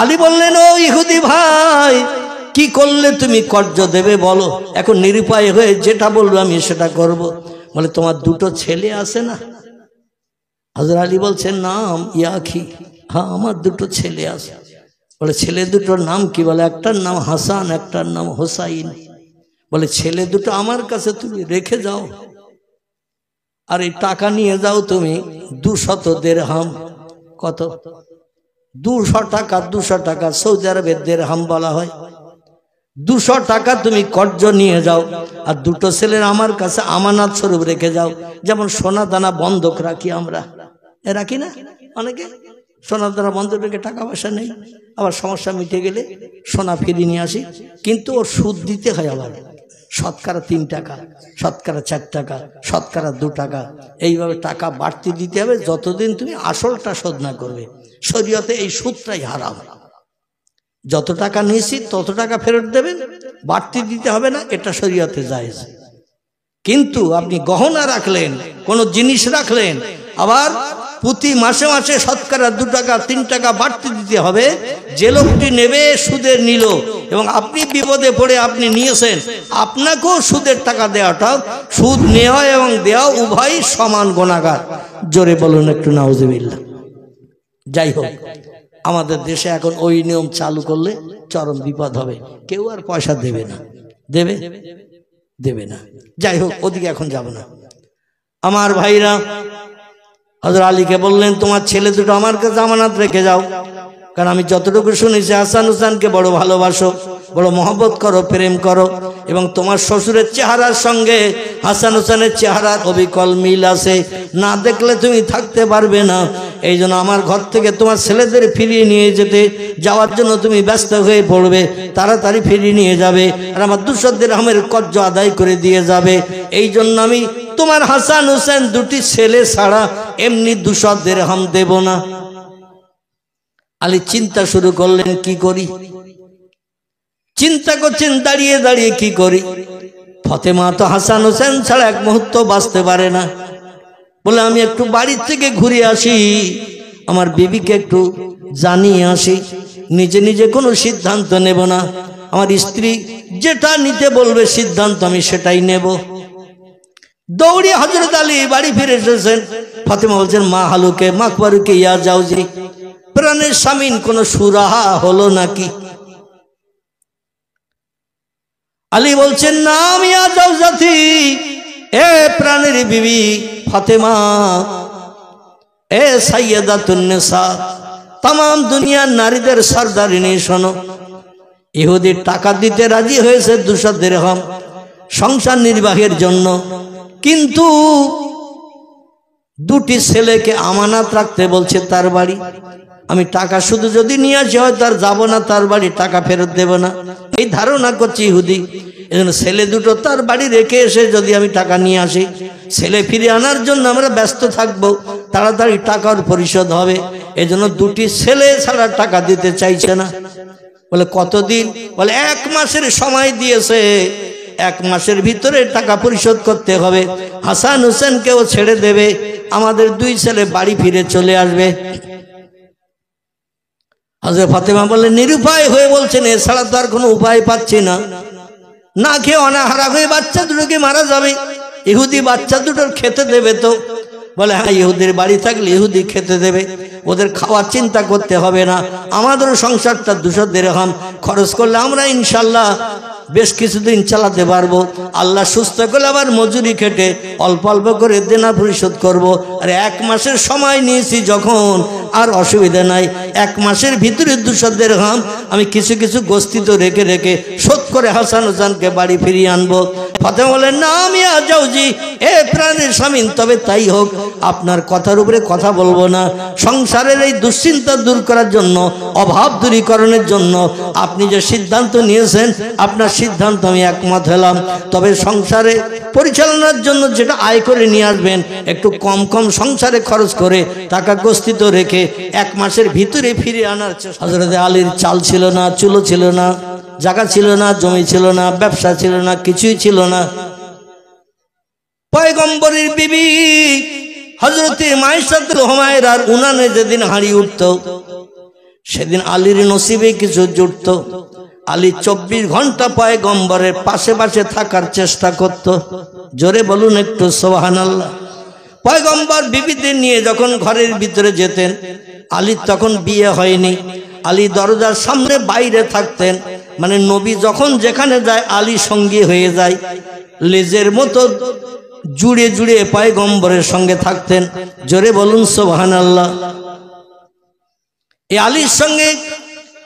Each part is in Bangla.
আলী বললেন, ও ইহুদি ভাই, কি করলে তুমি কর্য দেবে বলো? এখন নিরুপায় হয়ে যেটা বলবো আমি সেটা করব। বলে, তোমার দুটো ছেলে আছে না? হযরত আলী বলছেন, নাম ইয়াখি, হ্যাঁ আমার দুটো ছেলে আছে। বলে, ছেলে দুটোর নাম কি? বলে, একটার নাম হাসান, একটার নাম হোসাইন। বলে, ছেলে দুটো আমার কাছে তুমি রেখে যাও, আর এই টাকা নিয়ে যাও তুমি 200 দিরহাম। কত? 200 টাকা। 200 টাকা সৌদি আরবের দিরহাম বলা হয়। 200 টাকা তুমি কর্জ নিয়ে যাও, আর দুটো ছেলের আমার কাছে আমানত স্বরূপ রেখে যাও। যেমন সোনা দানা বন্ধক রাখি আমরা, রাখি না অনেকে? সোনা দানা বন্ধক রেখে টাকা পয়সা নেই, আবার সমস্যা মিটে গেলে সোনা ফিরিয়ে নিয়ে আসি। কিন্তু ওর সুদ দিতে হয়, আবার শতকরা 3 টাকা, শতকরা 4 টাকা, শতকরা 2 টাকা, এইভাবে টাকা বাড়তি দিতে হবে যতদিন তুমি আসলটা শোধ না করবে। শরীয়তে এই সুদটাই হারাম। যত টাকা নিয়েছি তত টাকা ফেরত দেবেন, বাড়তি দিতে হবে না, এটা শরীয়তে জায়েজ। কিন্তু আপনি গহনা রাখলেন, কোন জিনিস রাখলেন, আবার প্রতি মাসে মাসে শতকরা 2 টাকা 3 টাকা বাড়তি দিতে হবে। যে লোকটি নেবে সুদের নিল, এবং আপনি বিপদে পড়ে আপনি নিয়েছেন, আপনাকেও সুদের টাকা দেওয়াটা, সুদ নেওয়া এবং দেওয়া উভয় সমান গুনাহগার। জোরে বলুন একটু নাউজুবিল্লাহ। যাই হোক, আমাদের দেশে এখন ওই নিয়ম চালু করলে চরম বিপদ হবে। কেউ আর পয়সা দেবে না, দেবে না। যাই হোক, ওদিকে এখন যাব না। আমার ভাইরা হযরত আলীকে বললেন, তোমার ছেলে দুটো আমার কাছে আমানত রেখে যাও, কারণ আমি যতটুকু শুনেছি হাসান হুসাইনকে বড় ভালোবাসো, বড় মহব্বত করো, প্রেম করো, এবং তোমার শ্বশুরের চেহারার সঙ্গে হাসান হুসাইনের চেহারার অবিকল মিল আছে, না দেখলে তুমি থাকতে পারবে না। এই জন্য আমার ঘর থেকে তোমার ছেলেদের ফিরিয়ে নিয়ে যাওয়ার জন্য তুমি ব্যস্ত হয়ে পড়বে, তাড়াতাড়ি ফিরিয়ে নিয়ে যাবে, আর আমার 200 দিরহামের কর্জ আদায় করে দিয়ে যাবে। এই জন্য আমি তোমার হাসান হুসাইন দুটি ছেলে ছাড়া এমনি 200 দিরহাম দেব না। আলী চিন্তা শুরু করলেন, কি করি? চিন্তা করছেন দাঁড়িয়ে দাঁড়িয়ে, কি করি? ফাতেমা তো হাসান হুসাইন ছাড়া এক মুহূর্ত বাঁচতে পারে না। বলে, আমি একটু বাড়ির থেকে ঘুরে আসি, আমার বিবিকে একটু জানিয়ে আসি, নিজে নিজে কোনো সিদ্ধান্ত নেব না, আমার স্ত্রী যেটা নিতে বলবে সিদ্ধান্ত আমি সেটাই নেব। দৌড়ে হযরত আলী বাড়ি ফিরে এসেছেন। ফাতেমা বলছেন, মা হালুকে মাকবারুকে ইয়া যাওজি, প্রাণের স্বামীন কোন সুরাহা হলো নাকি? আলী বলছেন, নাম ইয়া জাওজাতি, এ প্রাণের বিবি ফাতেমা, এ সাইয়্যিদাতুন নিসা, तमाम দুনিয়ার নারীদের সরদারিনী, শোনো, ইহুদি টাকা দিতে রাজি হয়েছে 200 দিরহাম সংসার নির্বাহের জন্য, কিন্তু দুটি ছেলেকে আমানত রাখতে বলছে তার বাড়ি। আমি টাকা শুধু যদি নিয়ে আসি হয় তার যাব না, তার বাড়ি টাকা ফেরত দেব না, এই ধারণা করছে ইহুদি। এজন্য ছেলে দুটো তার বাড়ি রেখে এসে যদি আমি টাকা নিয়ে আসি, ছেলে ফিরে আনার জন্য আমরা ব্যস্ত থাকবো, তাড়াতাড়ি টাকার পরিশোধ হবে। এজন্য দুটি ছেলে ছাড়া টাকা দিতে চাইছে না। বলে, কতদিন? বলে, 1 মাসের সময় দিয়েছে, 1 মাসের ভিতরে টাকা পরিশোধ করতে হবে। হাসান হুসেনকেও ছেড়ে দেবে, আমাদের 2 ছেলে বাড়ি ফিরে চলে আসবে। হযরত ফাতেমা বলে, নিরুপায় হয়ে বলছেন, এছাড়া তো আর কোনো উপায় পাচ্ছি না, না খেয়ে অনাহারা হয়ে বাচ্চা দুটোকে মারা যাবে, ইহুদি বাচ্চা দুটোর খেতে দেবে তো? বলে, হ্যাঁ, ইহুদির বাড়ি থাকলে ইহুদি খেতে দেবে, ওদের খাওয়ার চিন্তা করতে হবে না, আমাদেরও সংসারটা 200 দিরহাম খরচ করলে আমরা ইনশাল্লাহ বেশ কিছুদিন চালাতে পারবো। আল্লাহ সুস্থ করলে আবার মজুরি খেটে অল্প অল্প করে দেনা পরিশোধ করব। আর 1 মাসের সময় নিয়েছি যখন, আর অসুবিধা নাই, 1 মাসের ভিতরে 200 দিরহাম আমি কিছু কিছু গস্তিত রেখে রেখে শোধ করে হাসান হুসাইনকে বাড়ি ফিরিয়ে আনবো। ফাতেমা বলেন, না মিয়া যাওজি, এ প্রাণের স্বামী, তবে তাই হোক, আপনার কথার উপরে কথা বলবো না। সংসারের এই দুশ্চিন্তা দূর করার জন্য, অভাব দূরীকরণের জন্য আপনি যে সিদ্ধান্ত নিয়েছেন, আপনার সিদ্ধান্ত আমি একমত হলাম। তবে সংসারে পরিচালনার জন্য যেটা আয় করে নিয়ে আসবেন, একটু কম কম সংসারে খরচ করে টাকা গস্তিত রেখে 1 মাসের ভিতরে ফিরে আনার চেষ্টা। হযরত আলীর চাল ছিল না, চুলো ছিল না, জায়গা ছিল না, জমি ছিল না, ব্যবসা ছিল না, কিছুই ছিল না। পয়গম্বরের বিবি হযরতে মাইশাতুল হুমায়রার উনানে যেদিন হাঁড়ি উঠত, সেদিন আলীর নসিবে কিছু জুটত। আলী 24 ঘন্টা পয়গম্বরের পাশে পাশে থাকার চেষ্টা করত। জোরে বলুন একটু সুবহানাল্লাহ। পয়গম্বর বিবিদের নিয়ে যখন ঘরের ভিতরে যেতেন, আলীর তখন বিয়ে হয়নি, আলী দরজার সামনে বাইরে থাকতেন, মানে নবী যখন যেখানে যায় আলী সঙ্গী হয়ে যায়, লেজের মতো জুড়ে জুড়ে পয়গম্বরের সঙ্গে থাকতেন। জোরে বলুন সুবহানাল্লাহ। এই আলীর সঙ্গে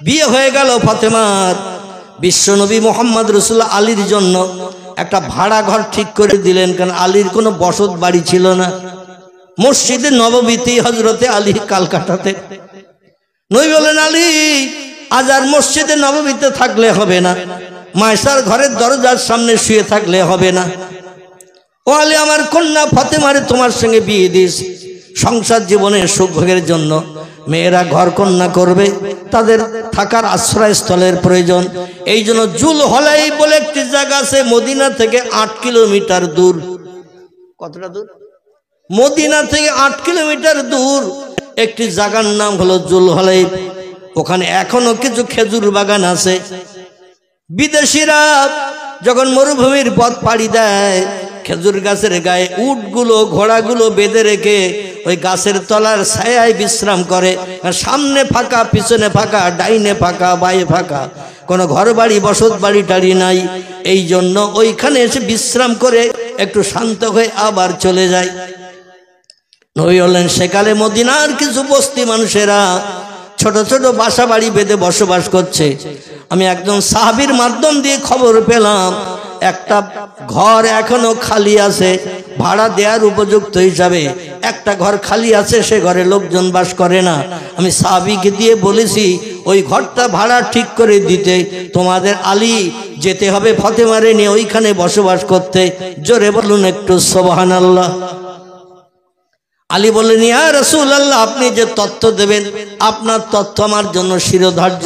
বিয়ে হয়ে গেল ফাতেমার। বিশ্বনবী মুহাম্মদ রাসূলুল্লাহ আলীর জন্য একটা ভাড়া ঘর ঠিক করে দিলেন, কারণ আলীর কোনো বসত বাড়ি ছিল না। মসজিদে নববীতে হযরতে আলী কালকাটাতে। নবী বলেন, আলী আজ আর মসজিদে নববীতে থাকলে হবে না, মায়েশার ঘরের দরজার সামনে শুয়ে থাকলে হবে না। ও আলী, আমার কন্যা ফাতেমারে তোমার সঙ্গে বিয়ে দিস। সংসার জীবনের সুখ ভোগের জন্য মেয়েরা ঘর কন্যা করবে, তাদের থাকার আশ্রয়স্থলের প্রয়োজন। এই জন্য জুলহলাই বলে একটি জায়গা আছে, মদিনা থেকে 8 কিলোমিটার দূর। কতটা দূর? মদিনা থেকে 8 কিলোমিটার দূর একটি জায়গার নাম হলো জুলহলাই। ওখানে এখনো কিছু খেজুর বাগান আছে। বিদেশিরা যখন মরুভূমির পথ পাড়ি দেয়, খেজুর গাছের গায়ে উটগুলো ঘোড়াগুলো বেঁধে রেখে ওই গাছের তলার ছায়ায় বিশ্রাম করে। সামনে ফাঁকা, পিছনে ফাঁকা, ডাইনে ফাঁকা, বাঁয়ে ফাঁকা, কোনো ঘর বাড়ি বসত বাড়ি টাড়ি নাই। এই জন্য ওইখানে এসে বিশ্রাম করে একটু শান্ত হয়ে আবার চলে যায়। নবী বললেন, সেকালে মদিনার কিছু বস্তি মানুষেরা ছোট ছোট বাসা বাড়ি বেঁধে বসবাস করছে। আমি একজন সাহাবীর মাধ্যম দিয়ে খবর পেলাম একটা ঘর এখনো খালি আছে, ভাড়া দেওয়ার উপযুক্ত হিসাবে একটা ঘর খালি আছে, সে ঘরে লোকজন বাস করে না। আমি সাহাবীকে দিয়ে বলেছি ওই ঘরটা ভাড়া ঠিক করে দিতে। তোমাদের আলী যেতে হবে ফাতেমারে নিয়ে ওইখানে বসবাস করতে। জোরে বলুন একটু সুবহানাল্লাহ। আলী বললেন, ইয়া রাসূলুল্লাহ, আপনি যে তথ্য দেবেন আপনার তথ্য আমার জন্য শিরোধার্য।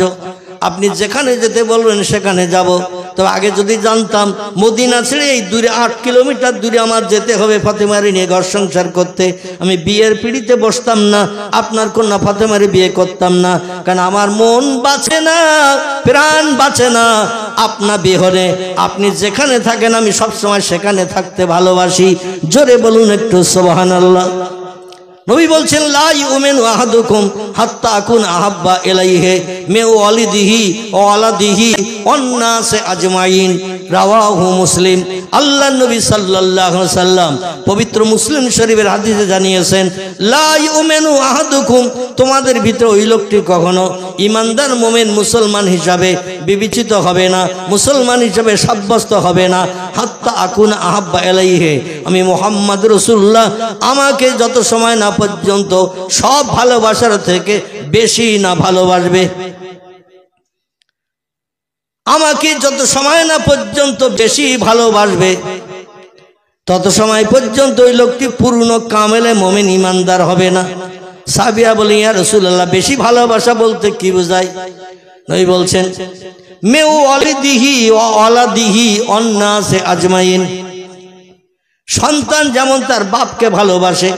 আপনি যেখানে যেতে বলবেন সেখানে যাব। তবে আগে যদি জানতাম মদিনা ছেড়ে এই দূরে 8 কিলোমিটার দূরে আমার যেতে হবে ফাতেমারে নিয়ে ঘর সংসার করতে, আমি বিয়ের পিড়িতে বসতাম না, আপনার কন্যা ফাতেমারে বিয়ে করতাম না। কারণ আমার মন বাঁচে না, প্রাণ বাঁচে না আপনা বিহনে। আপনি যেখানে থাকেন আমি সবসময় সেখানে থাকতে ভালোবাসি। জোরে বলুন একটু সুবহানাল্লাহ। নবী বলছেন, লা ইউমিনু আহাদুকুম হাত্তা আকুন আহাব্বা ইলাইহি মিন ওয়ালিদিহি ওয়া ওয়ালাদিহি ওয়ান নাসি আজমাইন। রাওয়াহু মুসলিম। আল্লাহর নবী সাল্লাল্লাহু আলাইহি সাল্লাম পবিত্র মুসলিম শরীফের হাদিসে জানিয়েছেন, লা ইউমিনু আহাদুকুম, তোমাদের ভিতরে ওই লোকটি কখনো ঈমানদার মুমিন মুসলমান হিসাবে বিবেচিত হবে না, মুসলমান হিসাবে সাব্যস্ত হবে না, হাত্তা আকুন আহাব্বা ইলাইহি, আমি মুহাম্মদ রাসূলুল্লাহ আমাকে যত সময় না পর্যন্ত সব ভালোবাসার থেকে বেশি না ভালোবাসবে। আমাকে যত সময় না পর্যন্ত বেশি ভালোবাসবে তত সময় পর্যন্ত ওই লোকটি পূর্ণ কামেলে মুমিন ঈমানদার হবে না। সাহাবীরা বলেন, ইয়া রাসূলুল্লাহ, বেশি ভালোবাসা বলতে কি বোঝায়? নবী বলছেন, মিন ওয়ালিদিহি ওয়া ওয়ালাদিহি ওয়ান নাসি আজমাইন। সন্তান যেমন তার বাপকে ভালোবাসে,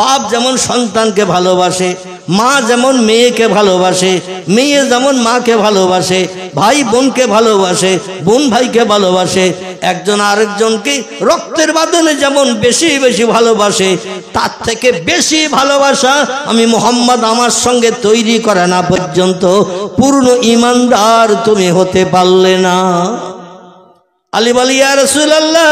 বাপ যেমন সন্তানকে ভালোবাসে, মা যেমন মেয়েকে ভালোবাসে, মেয়ে যেমন মাকে ভালোবাসে, ভাই বোনকে ভালোবাসে, বোন ভাইকে ভালোবাসে, একজন আরেকজনকে রক্তের বাঁধনে যেমন বেশি বেশি ভালোবাসে, তার থেকে বেশি ভালোবাসা আমি মুহাম্মদ আমার সঙ্গে তৈরি করা না পর্যন্ত পূর্ণ ঈমানদার তুমি হতে পারলে না। আলী বলে, ইয়া রাসূলুল্লাহ,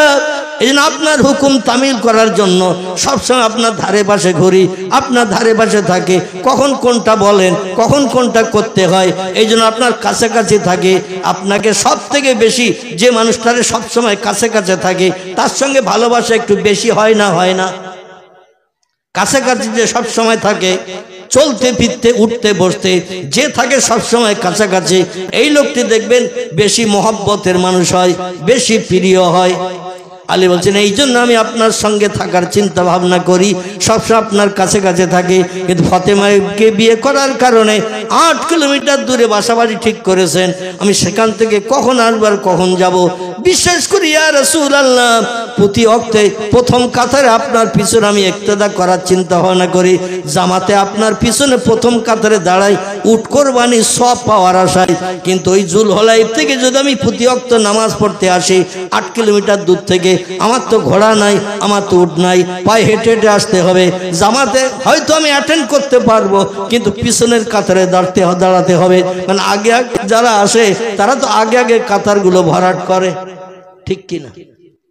এই জন্য আপনার হুকুম তামিল করার জন্য সবসময় আপনার ধারে পাশে ঘুরি, আপনার ধারে পাশে থাকে, কখন কোনটা বলেন, কখন কোনটা করতে হয়, এই জন্য আপনার কাছাকাছি থাকে। আপনাকে সব থেকে বেশি যে মানুষটারে সবসময় কাছে কাছে থাকে তার সঙ্গে ভালোবাসা একটু বেশি হয় না? হয় না? কাছাকাছি যে সব সময় থাকে, চলতে ফিরতে উঠতে বসতে যে থাকে সব সময় কাছাকাছি, এই লোকটি দেখবেন বেশি মহব্বতের মানুষ হয়, বেশি প্রিয় হয়। আলী বলছেন এই জন্য আমি আপনার সঙ্গে থাকার চিন্তা ভাবনা করি, সবসময় আপনার কাছে কাছে থাকি। কিন্তু ফাতেমাকে বিয়ে করার কারণে 8 কিলোমিটার দূরে বাসাবাড়ি ঠিক করেছেন। আমি সেখান থেকে কখন আসবো আর কখন যাব। বিশেষ করে ইয়া রাসূলুল্লাহ প্রতি ওয়াক্তে প্রথম কাতারে আপনার পিছনে আমি ইক্তেদা করার চিন্তা ভাবনা করি। জামাতে আপনার পিছনে প্রথম কাতারে দাঁড়াই উট কোরবানি সব পাওয়ার আশায়। কিন্তু ওই জুলহলাইফ থেকে যদি আমি প্রতি ওয়াক্ত নামাজ পড়তে আসি 8 কিলোমিটার দূর থেকে, আমার তো ঘোড়া নাই, আমার তো উট নাই, পায়ে হেঁটে হেঁটে আসতে হবে। জামাতে হয়তো আমি অ্যাটেন্ড করতে পারবো, কিন্তু পিছনের কাতারে দাঁড়াতে হবে। মানে আগে আগে যারা আসে তারা তো আগে আগে কাতারগুলো ভরাট করে, ঠিক কিনা?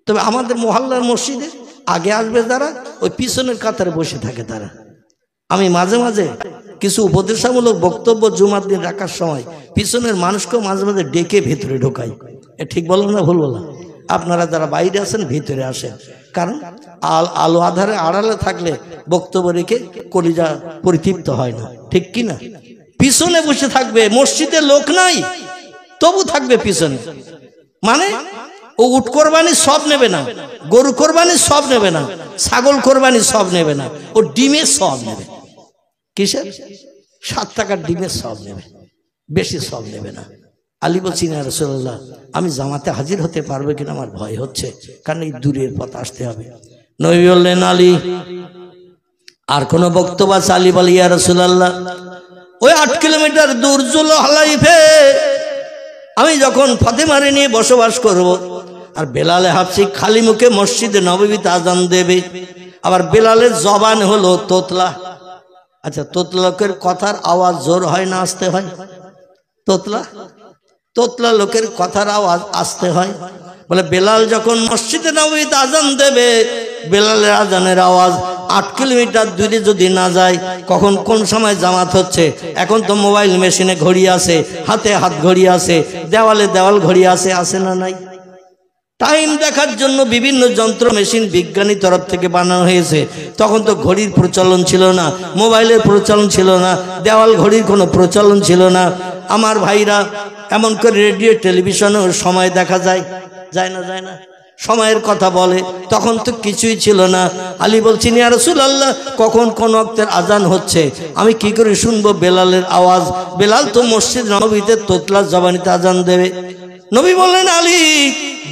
তবে আমাদের মহল্লার মসজিদে আগে আসবে যারা, ওই পিছনের কাতারে বসে থাকে তারা। আমি মাঝে মাঝে কিছু উপদেশামূলক বক্তব্য জুমার দিন রাখার সময় পিছনের মানুষকেও মাঝে মাঝে ডেকে ভেতরে ঢোকাই। এ ঠিক বললাম না ভুল বললাম? আপনারা যারা বাইরে আছেন ভিতরে আসেন, কারণ আলো আধারে আড়ালে থাকলে বক্তব্য রেখে কলিজা পরিতৃপ্ত হয় না, ঠিক কিনা? পিছনে বসে থাকবে, মসজিদে লোক নাই তবু থাকবে পিছনে। মানে ও উট কোরবানি সব নেবে না, গরু কোরবানি সব নেবে না, ছাগল কোরবানি সব নেবে না, ও ডিমের সব নেবে। কিসের? 7 টাকার ডিমের সব নেবে, বেশি সব নেবে না। আলী বলছেন ইয়া রাসূলুল্লাহ আমি জামাতে হাজির হতে পারবো কিনা আমার ভয় হচ্ছে, কারণ এই দূরের পথ আসতে হবে। নবী বললেন আলী আর কোন বক্তব্য আছে? আলী বলে ইয়া রাসূলুল্লাহ ওই 8 কিলোমিটার দূর জুলহলাইফে আমি যখন ফাতেমারে নিয়ে বসবাস করব, আর বেলালে হাফসি খালি মুখে মসজিদে নববীতে আজান দেবে, আবার বেলালের জবান হলো তোতলা। আচ্ছা, তোতলা লোকের কথার আওয়াজ জোর হয় না আস্তে হয়? তোতলা লোকের কথার আওয়াজ আস্তে হয়। বলে বেলাল যখন মসজিদে নববীতে আজান দেবে, বেলালের আজানের আওয়াজ 8 কিলোমিটার দূরে যদি না যায়, কখন কোন সময় জামাত হচ্ছে। এখন তো মোবাইল মেশিনে ঘড়ি আছে, হাতে হাত ঘড়ি আছে, দেওয়ালে দেওয়াল ঘড়ি আছে, আছে না নাই? টাইম দেখার জন্য বিভিন্ন যন্ত্র মেশিন বিজ্ঞানী তরফ থেকে বানানো হয়েছে। তখন তো ঘড়ির প্রচলন ছিল না, মোবাইলের প্রচলন ছিল না, দেওয়াল ঘড়ির কোনো প্রচলন ছিল না। আমার ভাইরা এমন করে রেডিও টেলিভিশনেও সময় দেখা যায়, যায় না? সময়ের কথা বলে, তখন তো কিছুই ছিল না। আলী বলছেন ইয়া রাসূলুল্লাহ কখন কোন ওয়াক্তের আজান হচ্ছে আমি কি করে শুনবো বেলালের আওয়াজ? বেলাল তো মসজিদ নববীতে তোতলা জবানিতে আজান দেবে। নবী বললেন আলী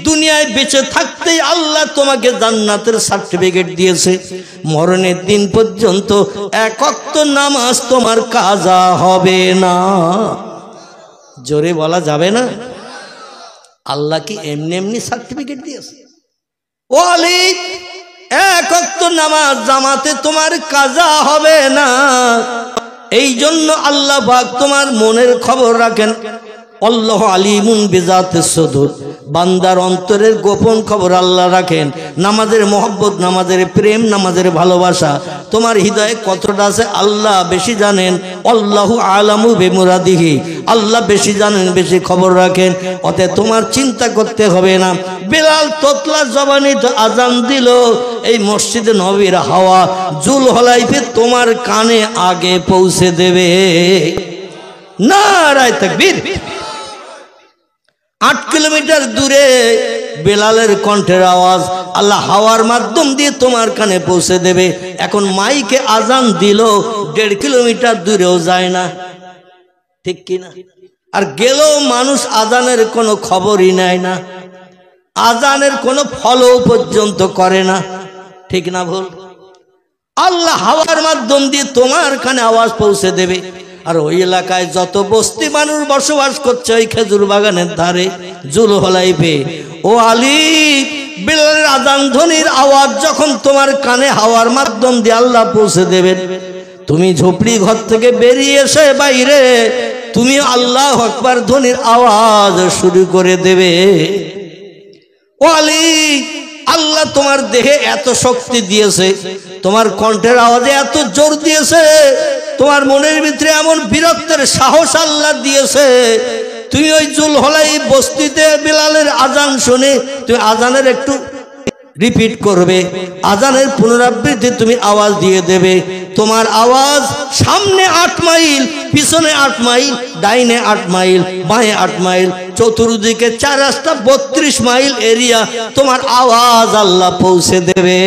দুনিয়ায় বেঁচে থাকতেই আল্লাহ তোমাকে জান্নাতের সার্টিফিকেট দিয়েছে, মরণের দিন পর্যন্ত 1 ওয়াক্ত নামাজ তোমার কাজা হবে না। জোরে বলা যাবে না? আল্লাহ কি এমনি এমনি সার্টিফিকেট দিয়েছে? ও আলী 1 ওয়াক্ত নামাজ জামাতে তোমার কাজা হবে না। এই জন্য আল্লাহ পাক তোমার মনের খবর রাখেন। আল্লাহু আলিমুন বিজাতিস সুদূর, বান্দার অন্তরের গোপন খবর আল্লাহ রাখেন। নামাজের মহব্বত, নামাজের প্রেম, নামাজের ভালোবাসা তোমার হৃদয়ে কতটা আছে আল্লাহ বেশি জানেন। আল্লাহু আলামু বিমুরাদিহি, আল্লাহ বেশি জানেন, বেশি খবর রাখেন। অতএব তোমার চিন্তা করতে হবে না। বেলাল তোতলা জবানিতে আজান দিল, এই মসজিদে নবীর হাওয়া জুলহলাইফে তোমার কানে আগে পৌঁছে দেবে। নারায়ে তাকবীর। 8 কিলোমিটার দূরে বেলালের কণ্ঠের আওয়াজ আল্লাহ হাওয়ার মাধ্যম দিয়ে তোমার কানে পৌঁছে দেবে। এখন মাইকে আজান দিল 1.5 কিলোমিটার দূরেও যায় না, ঠিক কিনা? আর গেলেও মানুষ আজানের কোনো খবরই নেয় না, আজানের কোনো ফলো পর্যন্ত করে না, ঠিক না ভুল? আল্লাহ হাওয়ার মাধ্যম দিয়ে তোমার কানে আওয়াজ পৌঁছে দেবে। আর ওই এলাকায় যত বস্তি মানুষ বসবাস করছে ওই খেজুর বাগানের ধারে জুলহলাইফে, ও আলী বেলালের আজান ধ্বনির আওয়াজ যখন তোমার কানে হাওয়ার মাধ্যম দিয়ে আল্লাহ পৌঁছে দেবেন, তুমি ঝুপড়ি ঘর থেকে বেরিয়ে এসে বাইরে তুমি আল্লাহু আকবার ধ্বনির আওয়াজ শুরু করে দেবে। ও আলী আল্লাহ তোমার দেহে এত শক্তি দিয়েছে, তোমার কণ্ঠের আওয়াজে এত জোর দিয়েছে, তোমার মনের ভিতরে এমন বীরত্বের সাহস আল্লাহ দিয়েছে, তুমি ওই জুলহলাইফ বস্তিতে বেলালের আজান শুনে তুমি আজানের একটু রিপিট করবে, আজানের পুনরাবৃত্তি তুমি আওয়াজ দিয়ে দেবে। তোমার আওয়াজ সামনে 8 মাইল, পিছনে 8 মাইল, ডাইনে 8 মাইল, বাঁয়ে 8 মাইল, চতুর্দিকে 4 রাস্তা 32 মাইল এরিয়া তোমার আওয়াজ আল্লাহ পৌঁছে দেবে।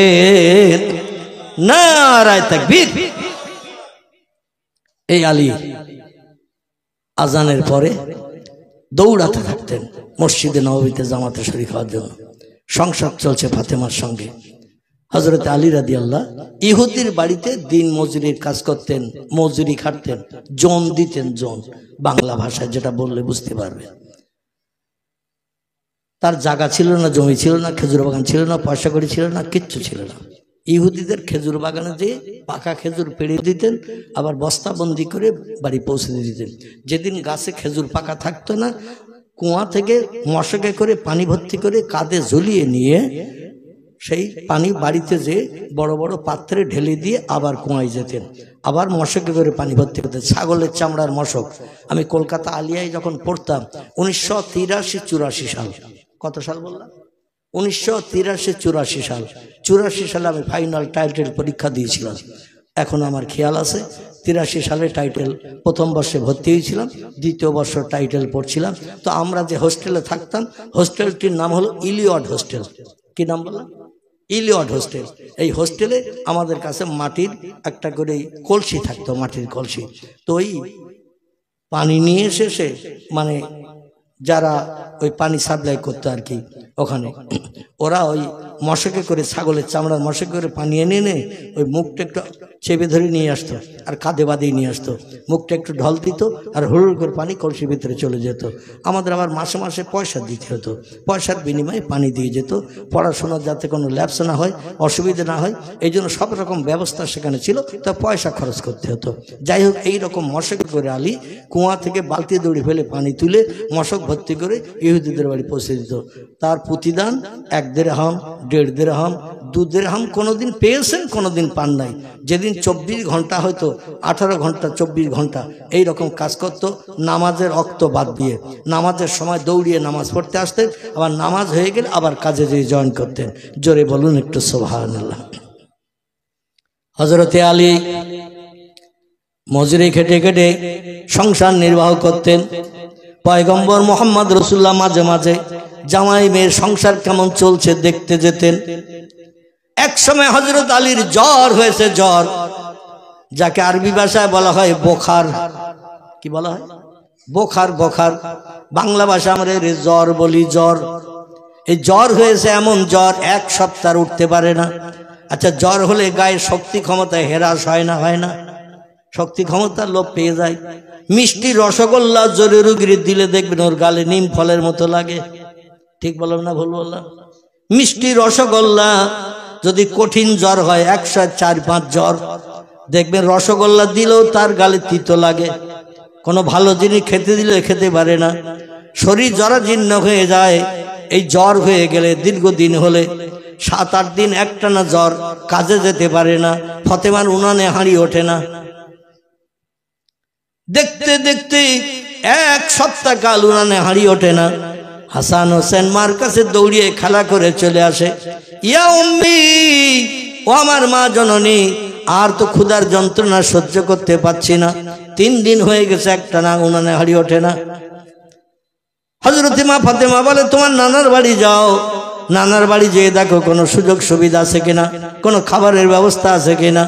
নারায়ে তাকবীর। এই আলী আজানের পরে দৌড়াতে থাকতেন মসজিদে নববীতে জামাতে শরীক হওয়ার জন্য। সংসার চলছে ফাতেমার সঙ্গে। হযরত আলী রাদিয়াল্লাহু ইহুদির বাড়িতে দিন মজুরির কাজ করতেন, মজুরি খাটতেন, জন দিতেন, জন বাংলা ভাষায় যেটা বললে বুঝতে পারবে। তার জায়গা ছিল না, জমি ছিল না, খেজুর বাগান ছিল না, পয়সা কড়ি ছিল না, কিচ্ছু ছিল না। ইহুদিদের খেজুর বাগানে যেয়ে পাকা খেজুর পেড়ে দিতেন, আবার বস্তাবন্দি করে বাড়ি পৌঁছে দিতেন। যেদিন গাছে খেজুর পাকা থাকতো না, কুয়া থেকে মশকে করে পানি ভর্তি করে কাঁধে ঝুলিয়ে নিয়ে সেই পানি বাড়িতে যে বড় বড় পাত্রে ঢেলে দিয়ে আবার কুয়ায় যেতেন, আবার মশকে করে পানি ভর্তি করতেন। ছাগলের চামড়ার মশক। আমি কলকাতা আলিয়ায় যখন পড়তাম 1983-84 সাল, কত সাল বললাম? 1983-84 সাল। 84 সালে আমি ফাইনাল টাইটেল পরীক্ষা দিয়েছিলাম। এখন আমার খেয়াল আছে 83 সালে টাইটেল প্রথম বর্ষে ভর্তি হয়েছিলাম, দ্বিতীয় বর্ষ টাইটেল পড়ছিলাম। তো আমরা যে হোস্টেলে থাকতাম, হোস্টেলটির নাম হলো ইলিয়ট হোস্টেল। কি নাম বললাম? Elliot hostel. এই হোস্টেলে আমাদের কাছে মাটির একটা করে কলসি থাকতো, মাটির কলসি। তো ওই পানি নিয়ে এসে মানে যারা ওই পানি সাপ্লাই করতো আর কি, ওখানে ওরা ওই মশকে করে, ছাগলের চামড়ার মশকে করে পানি এনে ওই মুখটা একটু চেপে ধরে নিয়ে আসতো আর কাঁধে বাঁধিয়ে নিয়ে আসতো। মুখটা একটু ঢল দিত আর হুড় করে পানি কলসির ভিতরে চলে যেত। আমাদের আবার মাসে মাসে পয়সা দিতে হতো, পয়সার বিনিময়ে পানি দিয়ে যেত। পড়াশোনার যাতে কোনো ল্যাপস না হয়, অসুবিধা না হয়, এই জন্য সব রকম ব্যবস্থা সেখানে ছিল, তা পয়সা খরচ করতে হতো। যাই হোক, এইরকম মশকে করে আলী কুয়া থেকে বালতি দড়ি ফেলে পানি তুলে মশক ভর্তি করে ইহুদিদের বাড়ি পৌঁছে দিত। তার প্রতিদান 1 দিরহাম, 1.5 দিরহাম, 2 দিরহাম কোনোদিন পেয়েছেন, কোনোদিন পান নাই। যেদিন 24 ঘন্টা হয়তো 18 ঘন্টা 24 ঘন্টা এই রকম কাজ করতো, নামাজের ওয়াক্ত বাদ দিয়ে নামাজের সময় দৌড়িয়ে নামাজ পড়তে আসতেন, আবার নামাজ হয়ে গেলে আবার কাজে যেয়ে জয়েন করতেন। জোরে বলুন একটু সুবহানাল্লাহ। হযরতে আলী মজুরি খেটে খেটে সংসার নির্বাহ করতেন। পয়গম্বর মোহাম্মদ রাসূলুল্লাহ মাঝে মাঝে জামাই মেয়ের সংসার কেমন চলছে দেখতে যেতেন। এক সময় হযরত আলীর জ্বর হয়েছে, জ্বর, যাকে আরবি ভাষায় বলা হয় বোখার। কি বলা হয়? বোখার। বোখার বাংলা ভাষা আমরা জ্বর বলি, জ্বর। এই জ্বর হয়েছে, এমন জ্বর 1 সপ্তাহ উঠতে পারে না। আচ্ছা, জ্বর হলে গায়ে শক্তি ক্ষমতা হ্রাস হয় না? হয় না? শক্তি ক্ষমতা লোপ পেয়ে যায়। মিষ্টি রসগোল্লা জোরে রুগীর দিলে দেখবেন ওর গালে নিম ফলের মতো লাগে। ঠিক বললাম না ভুল বললাম? মিষ্টি রসগোল্লা যদি কঠিন জ্বর হয়, 104-5 জ্বর, দেখবেন রসগোল্লা দিলেও তার গালে তিতো লাগে। কোনো ভালো জিনিস খেতে দিলে খেতে পারে না, শরীর জরাজীর্ণ হয়ে যায়। এই জ্বর হয়ে গেলে দীর্ঘদিন হলে 7-8 দিন একটানা জ্বর, কাজে যেতে পারে না, ফতেমার উনানে হাঁড়ি ওঠে না। দেখতে দেখতে 1 সপ্তাহ কাল উনানে হাঁড়ি ওঠে না। হাসান হোসেন মার কাছে দৌড়িয়ে খেলা করে চলে আসে, ইয়া উম্মি, ও আমার মা জননী, আর তো ক্ষুধার যন্ত্রণা সহ্য করতে পারছি না, 3 দিন হয়ে গেছে একটানা উনানে হাঁড়ি ওঠে না। হযরতে মা ফাতেমা বলে, তোমার নানার বাড়ি যাও, নানার বাড়ি যেয়ে দেখো কোনো সুযোগ সুবিধা আছে কিনা, কোনো খাবারের ব্যবস্থা আছে কিনা।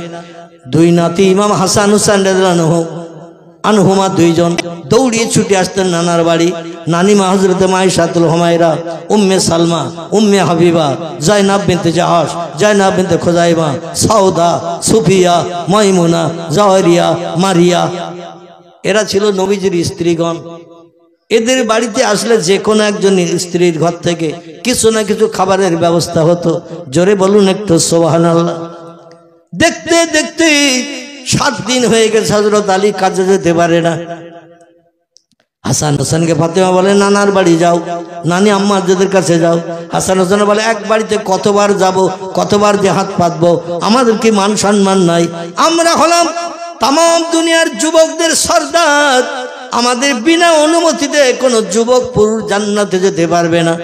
2 নাতি ইমাম হাসান হুসাইন রাদিয়াল্লাহু আনহুমা 2 জন দৌড়িয়ে ছুটে আসতেন নানার বাড়ি। নানিমা হযরতে মাইশাতুল হুমায়রা, উম্মে সালমা, উম্মে হাবিবা, জায়নাব বিনতে জাহাশ, জায়নাব বিনতে খুজাইমা, সাউদা, সুফিয়া, মাইমুনা, জাওয়ারিয়া, মারিয়া, এরা ছিল নবীজির স্ত্রীগণ। এদের বাড়িতে আসলে যে কোনো একজন স্ত্রীর ঘর থেকে কিছু না কিছু খাবারের ব্যবস্থা হতো। জোরে বলুন একটু সুবহানাল্লাহ। দেখতে দেখতে 7 দিন হয়ে গেছে, হযরত আলী কাজে যেতে পারে না। হাসান হোসেনকে ফাতেমা বলে, নানার বাড়ি যাও, নানি আম্মাদের কাছে যাও। হাসান হোসেন বলে, এক বাড়িতে কতবার যাব, কতবার যে হাত পাতবো, আমাদের কি মান সম্মান নাই? আমরা হলাম তাম দুনিয়ার যুবকদের সর্দার, আমাদের বিনা অনুমতিতে কোনো যুবক পুরুষ জান্নাতে যেতে পারবে না।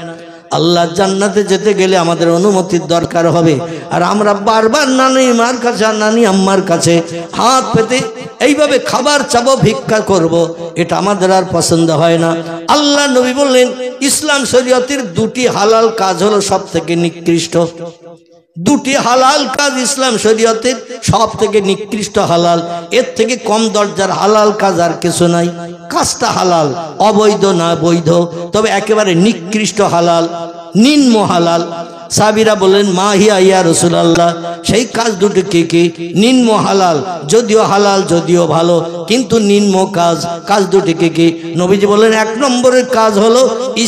আল্লাহ জান্নাতে যেতে গেলে আমাদের অনুমতির দরকার হবে। আর আমরা বারবার নানি মার কাছে আর নানি আম্মার কাছে হাত পেতে এইভাবে খাবার চাবো, ভিক্ষা করব, এটা আমাদের আর পছন্দ হয় না। আল্লাহ নবী বললেন ইসলাম শরীয়তের দুটি হালাল কাজ হলো সব থেকে নিকৃষ্ট। দুটি হালাল কাজ ইসলাম শরীয়তের সব থেকে নিকৃষ্ট হালাল, এর থেকে কম দরজার হালাল কাজ আর কিছু নাই। কাজটা হালাল, অবৈধ না বৈধ, তবে একেবারে নিকৃষ্ট হালাল, নিম্ন হালাল। সাহাবীরা বলেন মা হিয়া ইয়া রাসূলুল্লাহ, সেই কাজ দুটো কি কি? নিম্ন হালাল, যদিও হালাল যদিও ভালো, কিন্তু নিম্ন কাজ। কাজ দুটো কি কি? নবীজি বলেন এক নম্বরের কাজ হলো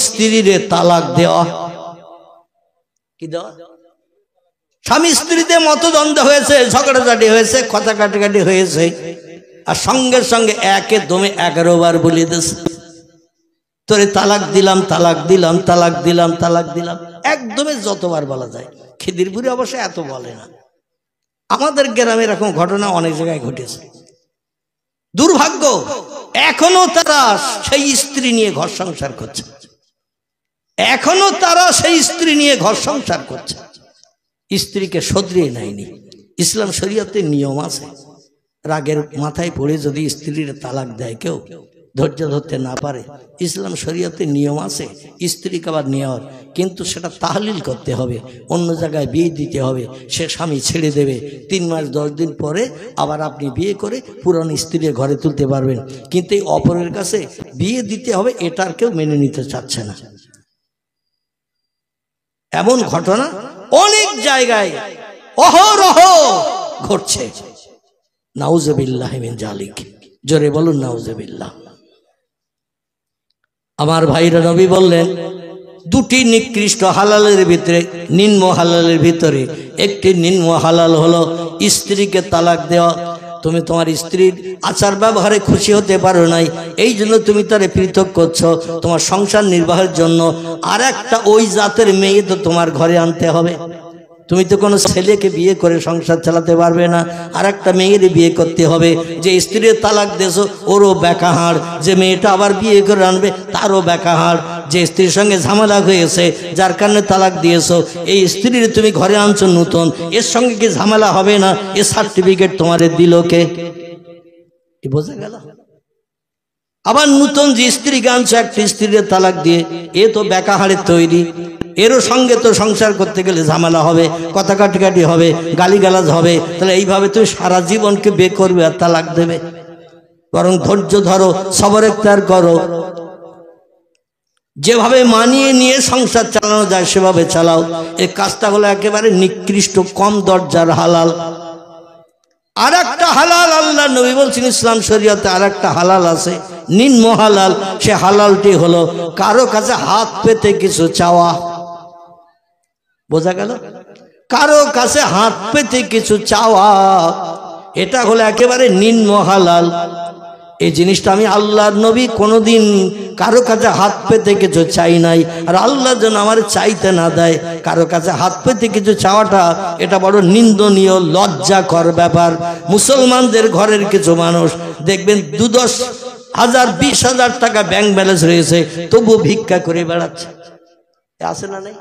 স্ত্রীরে তালাক দেওয়া। কি দেওয়া? স্বামী স্ত্রীতে মতদ্বন্দ্ব হয়েছে, ঝগড়াঝাটি হয়েছে, কথা কাটাকাটি হয়েছে, আর সঙ্গে সঙ্গে একে দমে 11 বার বলে দিয়েছে তোরে তালাক দিলাম, তালাক দিলাম, তালাক দিলাম, তালাক দিলাম, একদমে যতবার বলা যায়। খিদিরপুরে অবশ্য এত বলে না, আমাদের গ্রামে এরকম ঘটনা অনেক জায়গায় ঘটেছে। দুর্ভাগ্য, এখনো তারা সেই স্ত্রী নিয়ে ঘর সংসার করছে, এখনো তারা সেই স্ত্রী নিয়ে ঘর সংসার করছে, স্ত্রীকে শোধরিয়ে নেয়নি। ইসলাম শরীয়তের নিয়ম আছে, রাগের মাথায় পড়ে যদি স্ত্রীর তালাক দেয় কেউ, ধৈর্য ধরতে না পারে, ইসলাম শরীয়তের নিয়ম আছে স্ত্রীকে আবার নেওয়ার, কিন্তু সেটা তাহলিল করতে হবে, অন্য জায়গায় বিয়ে দিতে হবে, সে স্বামী ছেড়ে দেবে, 3 মাস 10 দিন পরে আবার আপনি বিয়ে করে পুরনো স্ত্রীর ঘরে তুলতে পারবেন। কিন্তু এই অপরের কাছে বিয়ে দিতে হবে, এটার কেউ মেনে নিতে চাচ্ছে না। এমন ঘটনা অনেক জায়গায় অহরহ ঘটছে। নাউজুবিল্লাহি মিন জালিক, জোরে বলুন নাউজুবিল্লাহ। আমার ভাইরা, নবী বললেন দুটি নিকৃষ্ট হালালের ভিতরে, নিম্ন হালালের ভিতরে একটি নিম্ন হালাল হলো স্ত্রীকে তালাক দেওয়া। তুমি তোমার স্ত্রীর আচার ব্যবহারে খুশি হতে পারো নাই, এই জন্য তুমি তারে পৃথক করছো, তোমার সংসার নির্বাহের জন্য আর একটা ওই জাতের মেয়ে তো তোমার ঘরে আনতে হবে। তুমি তো কোনো ছেলেকে বিয়ে করে সংসার চালাতে পারবে না, আর একটা মেয়ের বিয়ে করতে হবে। যে স্ত্রীর তালাক দিয়েছো ওরও বেকাহাড়, যে মেয়েটা আবার বিয়ে করে আনবে তারও বেকাহাড়। যে স্ত্রীর সঙ্গে ঝামেলা হয়েছে, যার কারণে তালাক দিয়েছো, এই স্ত্রীর তুমি ঘরে আনছো নতুন, এর সঙ্গে কি ঝামেলা হবে না? এ সার্টিফিকেট তোমারে দিল কে? বোঝা গেল? আবার নতুন যে স্ত্রীকে আনছো একটা স্ত্রীর তালাক দিয়ে, এ তো বেকাহাড়ের তৈরি, এরও সঙ্গে তো সংসার করতে গেলে ঝামেলা হবে, কথা কাটাকাটি হবে, গালিগালাজ হবে। তাহলে এইভাবে তুমি সারা জীবনকে বিয়ে করবে আর তালাক দেবে? বরং ধৈর্য ধরো, সবর ইখতিয়ার করো, যেভাবে মানিয়ে নিয়ে সংসার চালানো যায় সেভাবে চালাও। এই কাজটা হলো একেবারে নিকৃষ্ট, কম দরজার হালাল। আর একটা হালাল আল্লাহ নবী বলছেন ইসলাম শরীয়তে আর একটা হালাল আছে, নিম্ন হালাল। সে হালালটি হলো কারো কাছে হাত পেতে কিছু চাওয়া। বোঝা গেল? কারো কাছে হাত পেতে কিছু চাওয়া, এটা হলো একেবারে নিম্ন হালাল। এই জিনিসটা আমি আল্লাহর নবী কোনোদিন কারো কাছে হাত পেতে কিছু চাই নাই, আর আল্লাহ যেন আমার চাইতে না দেয়। কারো কাছে হাত পেতে কিছু চাওয়াটা এটা বড় নিন্দনীয়, লজ্জাকর ব্যাপার। মুসলমানদের ঘরের কিছু মানুষ দেখবেন 10,000 20,000 টাকা ব্যাংক ব্যালেন্স রয়েছে, তবু ভিক্ষা করে বেড়াচ্ছে। আছে না নাই?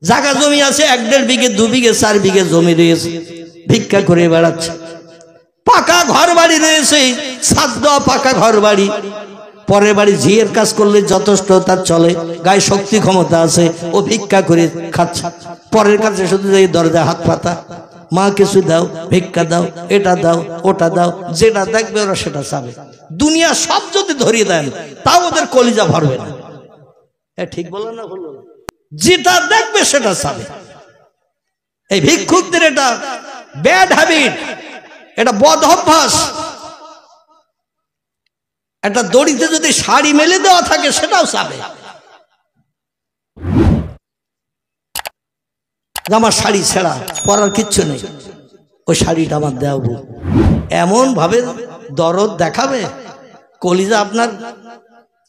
জায়গা জমি আছে 1-1.5 বিঘে 2 বিঘে 4 বিঘে জমি রয়েছে, ভিক্ষা করে বেড়াচ্ছে। পাকা ঘর বাড়ি রয়েছে, ছাদ দেওয়া পাকা ঘর বাড়ি, পরের বাড়ি ঝিয়ের কাজ করলে যথেষ্ট তার চলে, গায়ে শক্তি ক্ষমতা আছে, ও ভিক্ষা করে খাচ্ছে। পরের কাছে শুধু এই দরজায় হাত পাতা, মা কিছু দাও, ভিক্ষা দাও, এটা দাও, ওটা দাও, যেটা দেখবে ওরা সেটা চাবে। দুনিয়া সব যদি ধরিয়ে দেন তাও ওদের কলিজা ভরবে না। ঠিক বললাম না? বললো যেটা দেখবে সেটা চাবে। এই ভিক্ষুকদের এটা ব্যাড হ্যাবিট, এটা বদ অভ্যাস। একটা দড়িতে যদি শাড়ি মেলে দেওয়া থাকে সেটাও চাবে, আমার শাড়ি ছেঁড়া, পরার কিচ্ছু নেই, ওই শাড়িটা আমার দেও। এমন ভাবে দরদ দেখাবে, কলিজা আপনার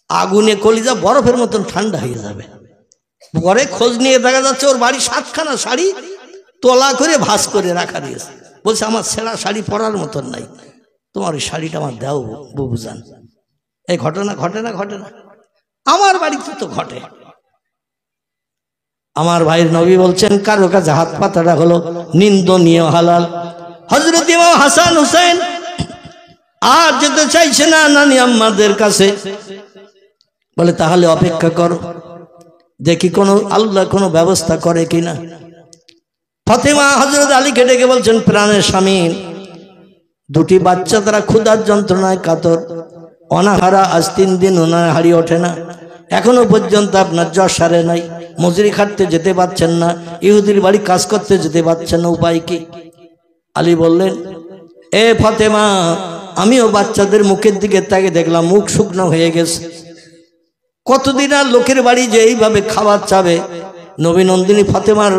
আগুনে কলিজা বরফের মতন ঠান্ডা হয়ে যাবে। পরে খোঁজ নিয়ে দেখা যাচ্ছে ওর বাড়ি 7খানা শাড়ি তোলা করে ভাঁজ করে রাখা দিয়েছে। বলছে আমার ছেঁড়া শাড়ি পরার মতন নাই, তোমার ওই শাড়িটা আমার দাও বুবুজান। এই ঘটনা ঘটে না? ঘটে না? আমার বাড়িতে তো ঘটে। আমার ভাইয়ের নবী বলছেন কারো কাছে হাত পাতাটা হলো নিন্দনীয় হালাল। হযরত ইমাম হাসান হুসাইন আর যেতে চাইছে না নানি আম্মাদের কাছে, বলে তাহলে অপেক্ষা করো, দেখি কোনো আল্লাহ কোনো ব্যবস্থা করে কিনা। ফাতেমা হযরত আলীকে ডেকে বলছেন, প্রাণের স্বামী, দুটি বাচ্চা তারা ক্ষুধার যন্ত্রণায় কাতর, অনাহারা, আজ 3 দিন ওনার হাড়ি ওঠে না, এখনো পর্যন্ত আপনার জ্বর সারে নাই, মজুরি খাটতে যেতে পারছেন না, ইহুদির বাড়ি কাজ করতে যেতে পারছেন না, উপায় কি? আলী বললেন, এ ফাতেমা, আমিও বাচ্চাদের মুখের দিকে তাকে দেখলাম, মুখ শুকনো হয়ে গেছে, কতদিন আর লোকের বাড়ি যে এইভাবে খাবার চাবে? নবী নন্দিনী ফাতেমার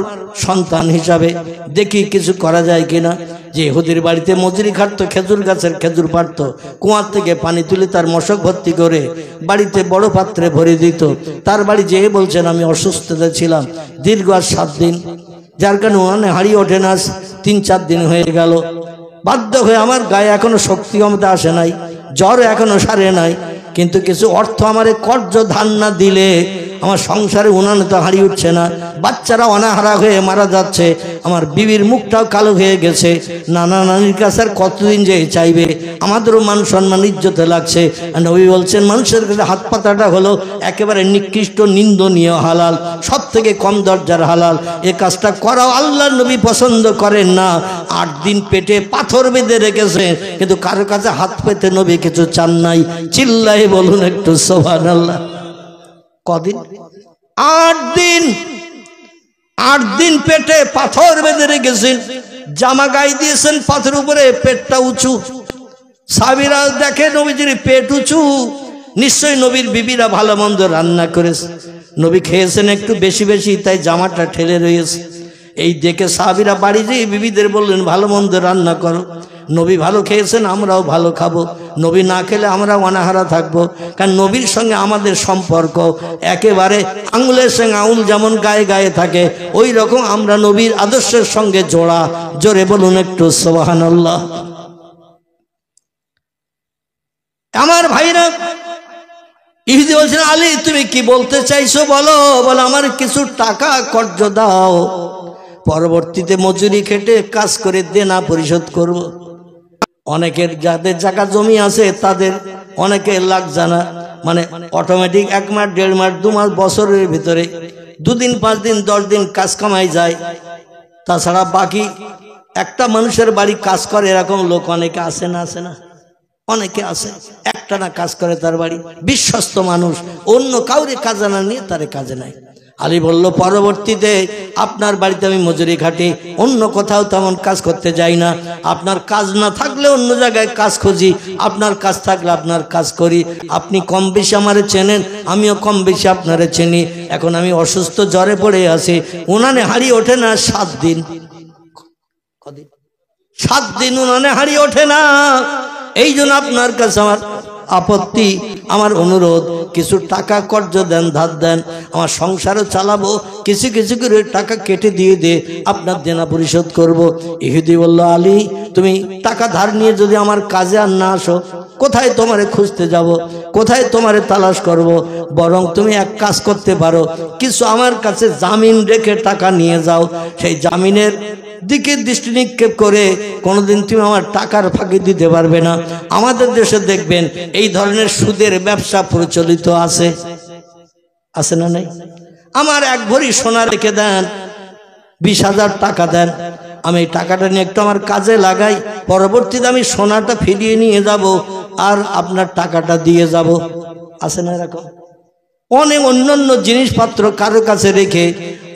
সন্তান হিসাবে দেখি কিছু করা যায় কিনা। যে ইহুদির বাড়িতে মজুরি খাটতো, খেজুর গাছের খেজুর পাড়ত, কুয়ার থেকে পানি তুলে তার মশক ভর্তি করে বাড়িতে বড় পাত্রে ভরে দিত, তার বাড়ি যেয়ে বলছেন আমি অসুস্থতা ছিলাম দীর্ঘ আর 7 দিন, যার কারণে ওখানে হাড়ি ওঠে না, 3-4 দিন হয়ে গেল, বাধ্য হয়ে আমার গায়ে এখনো শক্তি ক্ষমতা আসে নাই, জ্বর এখনো সারে নাই, কিন্তু কিছু অর্থ আমারে কর্য ধান না দিলে আমার সংসারে উনানে তো হারিয়ে উঠছে না, বাচ্চারা অনাহারা হয়ে মারা যাচ্ছে, আমার বিবির মুখটাও কালো হয়ে গেছে, নানা নানির কাছে আর কতদিন যে চাইবে, আমাদেরও মান সম্মান ইজ্জতে লাগছে। নবী বলছেন মানুষের কাছে হাত পাতাটা হলো একেবারে নিকৃষ্ট, নিন্দনীয় হালাল, সব থেকে কম দরজার হালাল। এ কাজটা করাও আল্লাহর নবী পছন্দ করেন না। 8 দিন পেটে পাথর বেঁধে রেখেছে, কিন্তু কারো কাছে হাত পেতে নবী কিছু চান নাই। চিল্লাই বলুন একটু সুবহানাল্লাহ। কদিন? 8 দিন। 8 দিন পেটে পাথর বেঁধে রেখেছেন, জামা গায়ে দিয়েছেন পাথরের উপরে, পেটটা উঁচু। সাহাবীরা দেখে নবীজির পেট উঁচু, নিশ্চয়ই নবীর বিবিরা ভালো মন্দ রান্না করেছে, নবী খেয়েছেন একটু বেশি বেশি, তাই জামাটা ঠেলে রয়েছে। এই দেখে সাহাবীরা বাড়ি যেয়ে বিবিদের বললেন ভালো মন্দ রান্না করো, নবী ভালো খেয়েছেন আমরাও ভালো খাবো, নবী না খেলে আমরা অনাহারা থাকবো। কারণ নবীর সঙ্গে আমাদের সম্পর্ক একেবারে আঙুলের সঙ্গে আঙুল যেমন গায়ে গায়ে থাকে, ওই রকম আমরা নবীর আদর্শের সঙ্গে জোড়া। জোরে বলুন একটু সুবহানাল্লাহ। আমার ভাইরা, ইহুদি বলছেন আলী তুমি কি বলতে চাইছো বলো? বলে আমার কিছু টাকা কর্জ দাও, পরবর্তীতে মজুরি খেটে কাজ করে দেনা পরিশোধ করব। অনেকের যাদের জায়গা জমি আছে তাদের অনেকে লাখ জানা, মানে অটোমেটিক 1 মাস 1.5 মাস 2 মাস বছরের ভিতরে 2 দিন 5 দিন 10 দিন কাজ কামাই যায়। তাছাড়া বাকি একটা মানুষের বাড়ি কাজ করে এরকম লোক অনেকে আসে না? আসে না? অনেকে আছে একটা না কাজ করে তার বাড়ি, বিশ্বস্ত মানুষ, অন্য কাউরে কাজে না নিয়ে তারে কাজে নাই। আলী বলল পরবর্তীতে আপনার বাড়িতে আমি মজুরি খাটি, অন্য কোথাও তেমন কাজ করতে যাই না, আপনার কাজ না থাকলে অন্য জায়গায় কাজ খুঁজি, আপনার কাজ থাকলে আপনার কাজ করি। আপনি কম বেশি আমারে চেনেন, আমিও কম বেশি আপনারে চিনি। এখন আমি অসুস্থ জ্বরে পড়ে আছি, উনানে হাড়ি ওঠে না 7 দিন। কদিন? 7 দিন উনানে হাড়ি ওঠে না। এই জন্য আপনার কাছে আমার আপত্তি, আমার অনুরোধ, কিছু টাকা কর্জ দেন, ধার দেন, আমার সংসারও চালাবো, কিছু কিছু করে টাকা কেটে দিয়ে দিয়ে আপনার দেনা পরিশোধ করব। ইহুদি বলল আলী তুমি টাকা ধার নিয়ে যদি আমার কাজে আর না আসো, কোথায় তোমারে খুঁজতে যাব, কোথায় তোমারে তালাশ করব? বরং তুমি এক কাজ করতে পারো, কিছু আমার কাছে জামিন রেখে টাকা নিয়ে যাও, সেই জামিনের দিকে দৃষ্টি নিক্ষেপ করে কোনোদিন তুমি আমার টাকার ফাঁকি দিতে পারবে না। আমাদের দেশে দেখবেন এই ধরনের সুদের ব্যবসা প্রচলিত আছে, আছে না নাই? আমার 1 ভরি সোনা রেখে দেন, 20,000 টাকা দেন, আমি এই টাকাটা নিয়ে একটু আমার কাজে লাগাই, পরবর্তীতে আমি সোনাটা ফিরিয়ে নিয়ে যাব আর আপনার টাকাটা দিয়ে যাব। আছে না এরকম? অনেক অন্যান্য জিনিসপত্র কারো কাছে রেখে,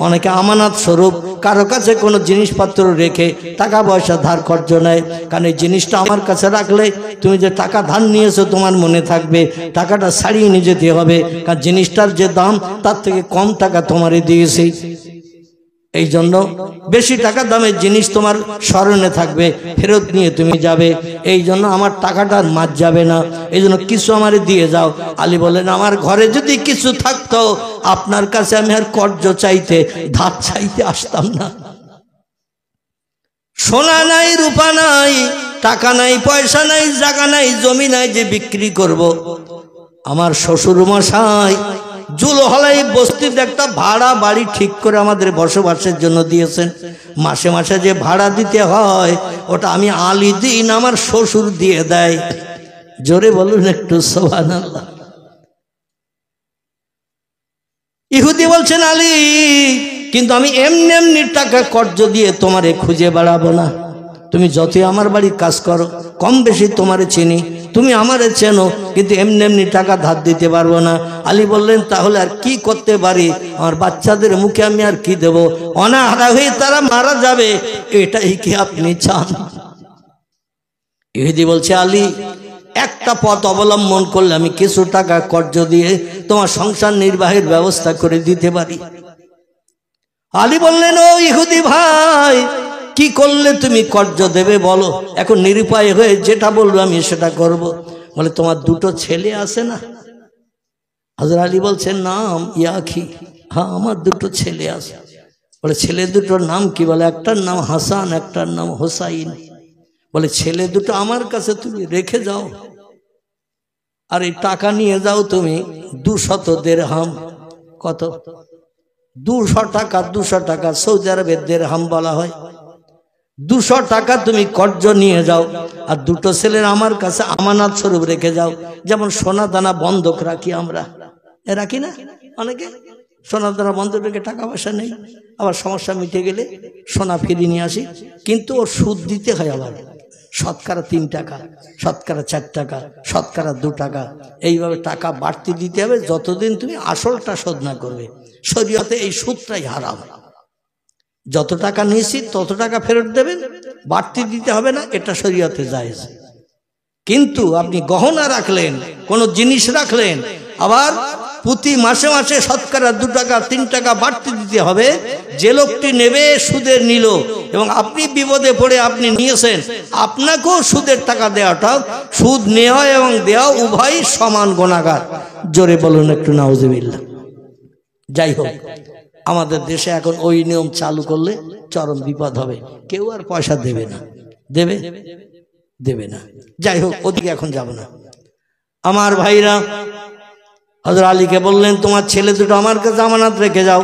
অনেকে আমানত স্বরূপ কারো কাছে কোনো জিনিসপত্র রেখে টাকা পয়সা ধার কর্জ নেয়। কারণ এই জিনিসটা আমার কাছে রাখলে তুমি যে টাকা ধার নিয়েছো তোমার মনে থাকবে, টাকাটা ছাড়িয়ে নিয়ে যেতে হবে, কারণ জিনিসটার যে দাম তার থেকে কম টাকা তোমারে দিয়েছি। এই জন্য বেশি টাকা দামের জিনিস তোমার স্মরণে থাকবে, ফেরত নিয়ে তুমি যাবে, এই জন্য আমার টাকাটা আর মার যাবে না, এই জন্য কিছু আমারে দিয়ে যাও। আলী বলেন আমার ঘরে যদি কিছু থাকতো আপনার কাছে আমি আর কর্জ চাইতে, ধার চাইতে আসতাম না। সোনা নাই, রূপা নাই, টাকা নাই, পয়সা নাই, জায়গা নাই, জমি নাই যে বিক্রি করব। আমার শ্বশুর মশাই জুলহলাই বস্তিতে একটা ভাড়া বাড়ি ঠিক করে আমাদের বসবাসের জন্য দিয়েছেন। মাসে মাসে যে ভাড়া দিতে হয় ওটা আমি আলী দিন আমার শ্বশুর দিয়ে দেয়। জোরে বলুন একটু সুবহানাল্লাহ। ইহুদি বলছেন আলী, কিন্তু আমি এমনি এমনি টাকা কর্জ দিয়ে তোমারে খুঁজে বেড়াবো না। তুমি যতই আমার বাড়ি কাজ করো, কম বেশি তোমারে চিনি, তুমি আমারে চেনো, কিন্তু এমনি এমনি টাকা ধার দিতে পারবো না। আলী বললেন তাহলে আর কি করতে পারি? আমার বাচ্চাদের মুখে আমি আর কি দেব? অনাহারা হয়ে তারা মারা যাবে, এটাই কি আপনি চান? ইহুদি বলছে আলী, একটা পথ অবলম্বন করলে আমি কিছু টাকা কর্জ দিয়ে তোমার সংসার নির্বাহের ব্যবস্থা করে দিতে পারি। আলী বললেন ও ইহুদি ভাই, কি করলে তুমি কর্জ দেবে বলো? এখন নিরুপায় হয়ে যেটা বলবো আমি সেটা করব। বলে তোমার দুটো ছেলে আছে না? হযরত আলী বলছেন নাম ইয়াখি, হ্যাঁ আমার দুটো ছেলে আছে। বলে ছেলে দুটোর নাম কি? বলে একটার নাম হাসান, একটার নাম হোসাইন। বলে ছেলে দুটো আমার কাছে তুমি রেখে যাও, আর এই টাকা নিয়ে যাও তুমি 200 দিরহাম। কত? 200 টাকা। 200 টাকা সৌদি আরবের দিরহাম বলা হয়। 200 টাকা তুমি কর্জ নিয়ে যাও, আর দুটো ছেলের আমার কাছে আমানত স্বরূপ রেখে যাও। যেমন সোনা দানা বন্ধক রাখি আমরা, রাখি না অনেকে? সোনা দানা বন্ধক রেখে টাকা পয়সা নেই, আবার সমস্যা মিটে গেলে সোনা ফিরিয়ে নিয়ে আসি, কিন্তু ওর সুদ দিতে হয়। আবার শতকরা 3 টাকা, শতকরা 4 টাকা, শতকরা 2 টাকা, এইভাবে টাকা বাড়তি দিতে হবে যতদিন তুমি আসলটা শোধ না করবে। শরীয়তে এই সুদটাই হারাম। যত টাকা নিয়েছি তত টাকা ফেরত দেবেন, বাড়তি দিতে হবে না, এটা শরীয়তে জায়েজ। কিন্তু আপনি গহনা রাখলেন, কোনো জিনিস রাখলেন, আবার প্রতি মাসে মাসে শতকরা 2 টাকা 3 টাকা বাড়তি দিতে হবে। যে লোকটি নেবে সুদের নিল, এবং আপনি বিপদে পড়ে আপনি নিয়েছেন, আপনাকেও সুদের টাকা দেওয়াটাও, সুদ নেওয়া এবং দেওয়া উভয় সমান গুনাহগার। জোরে বলুন একটু নাউজুবিল্লাহ। যাই হোক, আমাদের দেশে এখন ওই নিয়ম চালু করলে চরম বিপদ হবে। কেউ আর পয়সা দেবে না। দেবে? দেবে না। যাই হোক, ওদিকে এখন যাব না। আমার ভাইরা হযরত আলীকে বললেন তোমার ছেলে দুটো আমার কাছে আমানত রেখে যাও,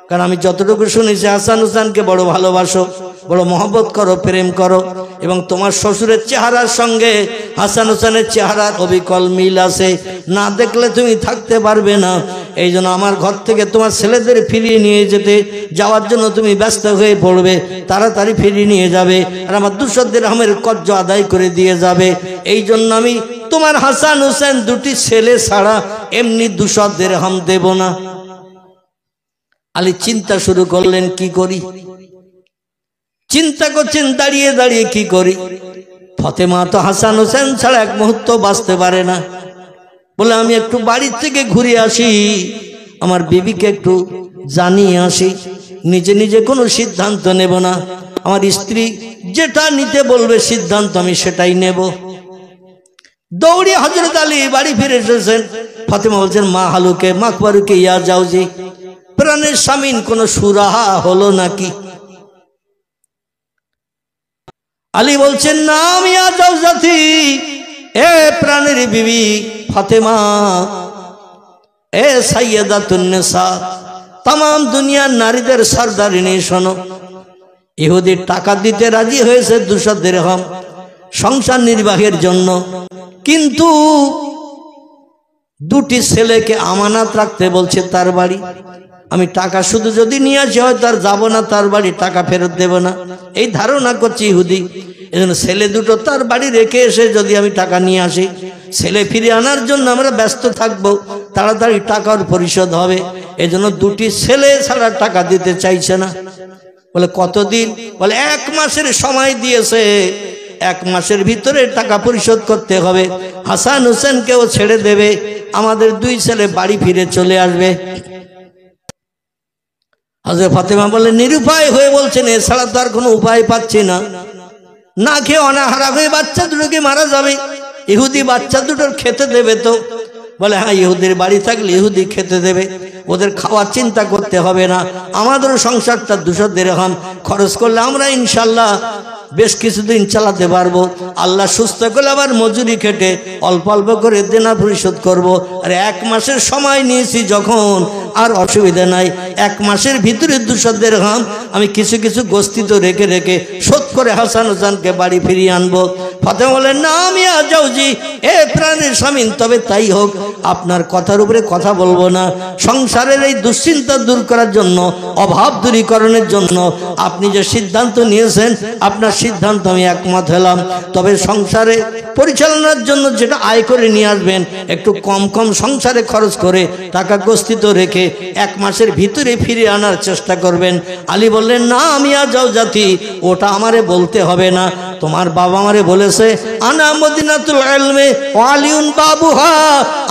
কারণ আমি যতটুকু শুনেছি হাসান হুসাইনকে বড় ভালোবাসো, বড় মহব্বত করো, প্রেম করো, এবং তোমার শ্বশুরের চেহারার সঙ্গে হাসান হুসাইনের চেহারার অবিকল মিল আছে, না দেখলে তুমি থাকতে পারবে না। এই জন্য আমার ঘর থেকে তোমার ছেলেদের ফিরিয়ে নিয়ে যেতে যাওয়ার জন্য তুমি ব্যস্ত হয়ে পড়বে, তাড়াতাড়ি ফিরিয়ে নিয়ে যাবে, আর আমার 200 দিরহামের কর্জ আদায় করে দিয়ে যাবে। এই জন্য আমি তোমার হাসান হুসাইন দুটি ছেলে ছাড়া এমনি 200 দিরহাম দেব না। আলী চিন্তা শুরু করলেন, কি করি? চিন্তা করছেন দাঁড়িয়ে দাঁড়িয়ে কি করি। ফাতেমা তো হাসান হুসাইন ছাড়া এক মুহূর্ত বাঁচতে পারে না। বলে আমি একটু বাড়ির থেকে ঘুরে আসি, আমার বিবিকে একটু জানিয়ে আসি, নিজে নিজে কোনো সিদ্ধান্ত নেব না, আমার স্ত্রী যেটা নিতে বলবে সিদ্ধান্ত আমি সেটাই নেব। দৌড়ে হযরত আলী বাড়ি ফিরে এসেছেন। ফাতেমা বলছেন মা হালুকে মাকবারুকে ইয়া যাও জি, প্রাণের স্বামীন কোনো সুরাহা হলো নাকি? আলী বলছেন নাম ইয়া যাও জাতি, এ প্রাণের বিবি ফাতেমা, এ সাইয়্যিদাতুন নিসা, तमाम দুনিয়ার নারীদের সরদারিনী শোনো। ইহুদি টাকা দিতে রাজি হয়েছে 200 দিরহাম সংসার নির্বাহের জন্য, কিন্তু দুটি ছেলেকে আমানত রাখতে বলছে তার বাড়ি। আমি টাকা শুধু যদি নিয়ে আসি হয় তার যাব না, তার বাড়ি টাকা ফেরত দেব না, এই ধারণা করছে ইহুদি। এজন্য ছেলে দুটো তার বাড়ি রেখে এসে যদি আমি টাকা নিয়ে আসি, ছেলে ফিরে আনার জন্য আমরা ব্যস্ত থাকব, তাড়াতাড়ি টাকার পরিশোধ হবে। এজন্য দুটি ছেলে ছাড়া টাকা দিতে চাইছে না। বলে কতদিন? বলে 1 মাসের সময় দিয়েছে, 1 মাসের ভিতরে টাকা পরিশোধ করতে হবে। হাসান হুসেনকেও ছেড়ে দেবে, আমাদের 2 ছেলে বাড়ি ফিরে চলে আসবে। হযরত ফাতেমা বলে নিরুপায় হয়ে বলছেন এছাড়া তো আর কোনো উপায় পাচ্ছি না, না খেয়ে অনাহারা হয়ে বাচ্চা দুটোকে মারা যাবে, ইহুদি বাচ্চা দুটোর খেতে দেবে তো? বলে হ্যাঁ, ইহুদির বাড়ি থাকলে ইহুদি খেতে দেবে, ওদের খাওয়ার চিন্তা করতে হবে না, আমাদেরও সংসারটা 200 দিরহাম খরচ করলে আমরা ইনশাল্লাহ বেশ কিছুদিন চালাতে পারবো, আল্লাহ সুস্থ করলে আবার মজুরি খেটে অল্প অল্প করে দেনা পরিশোধ করব। আর 1 মাসের সময় নিয়েছি যখন, আর অসুবিধা নাই, 1 মাসের ভিতরে 200 দিরহাম আমি কিছু কিছু গোস্তিত রেখে রেখে শোধ করে হাসান হোসেনকে বাড়ি ফিরিয়ে আনবো। ফাতেমা বলেন, না আমি যাওজি, এ প্রাণের স্বামী, তবে তাই হোক, আপনার কথার উপরে কথা বলবো না। সংসারের এই দুশ্চিন্তা দূর করার জন্য, অভাব দূরীকরণের জন্য আপনি যে সিদ্ধান্ত নিয়েছেন, আপনার সিদ্ধান্ত আমি একমত হলাম। তবে সংসারে পরিচালনার জন্য যেটা আয় করে নিয়ে আসবেন, একটু কম কম সংসারে খরচ করে টাকা গোস্তিত রেখে 1 মাসের ভিতরে ফিরে আনার চেষ্টা করবেন। আলী বললেন, না আমি যাও জাতি, ওটা আমারে বলতে হবে না, তোমার বাবা আমারে বলেছে, আনা মদিনাতুল ইলমে ওয়া আলিউন বাবুহা,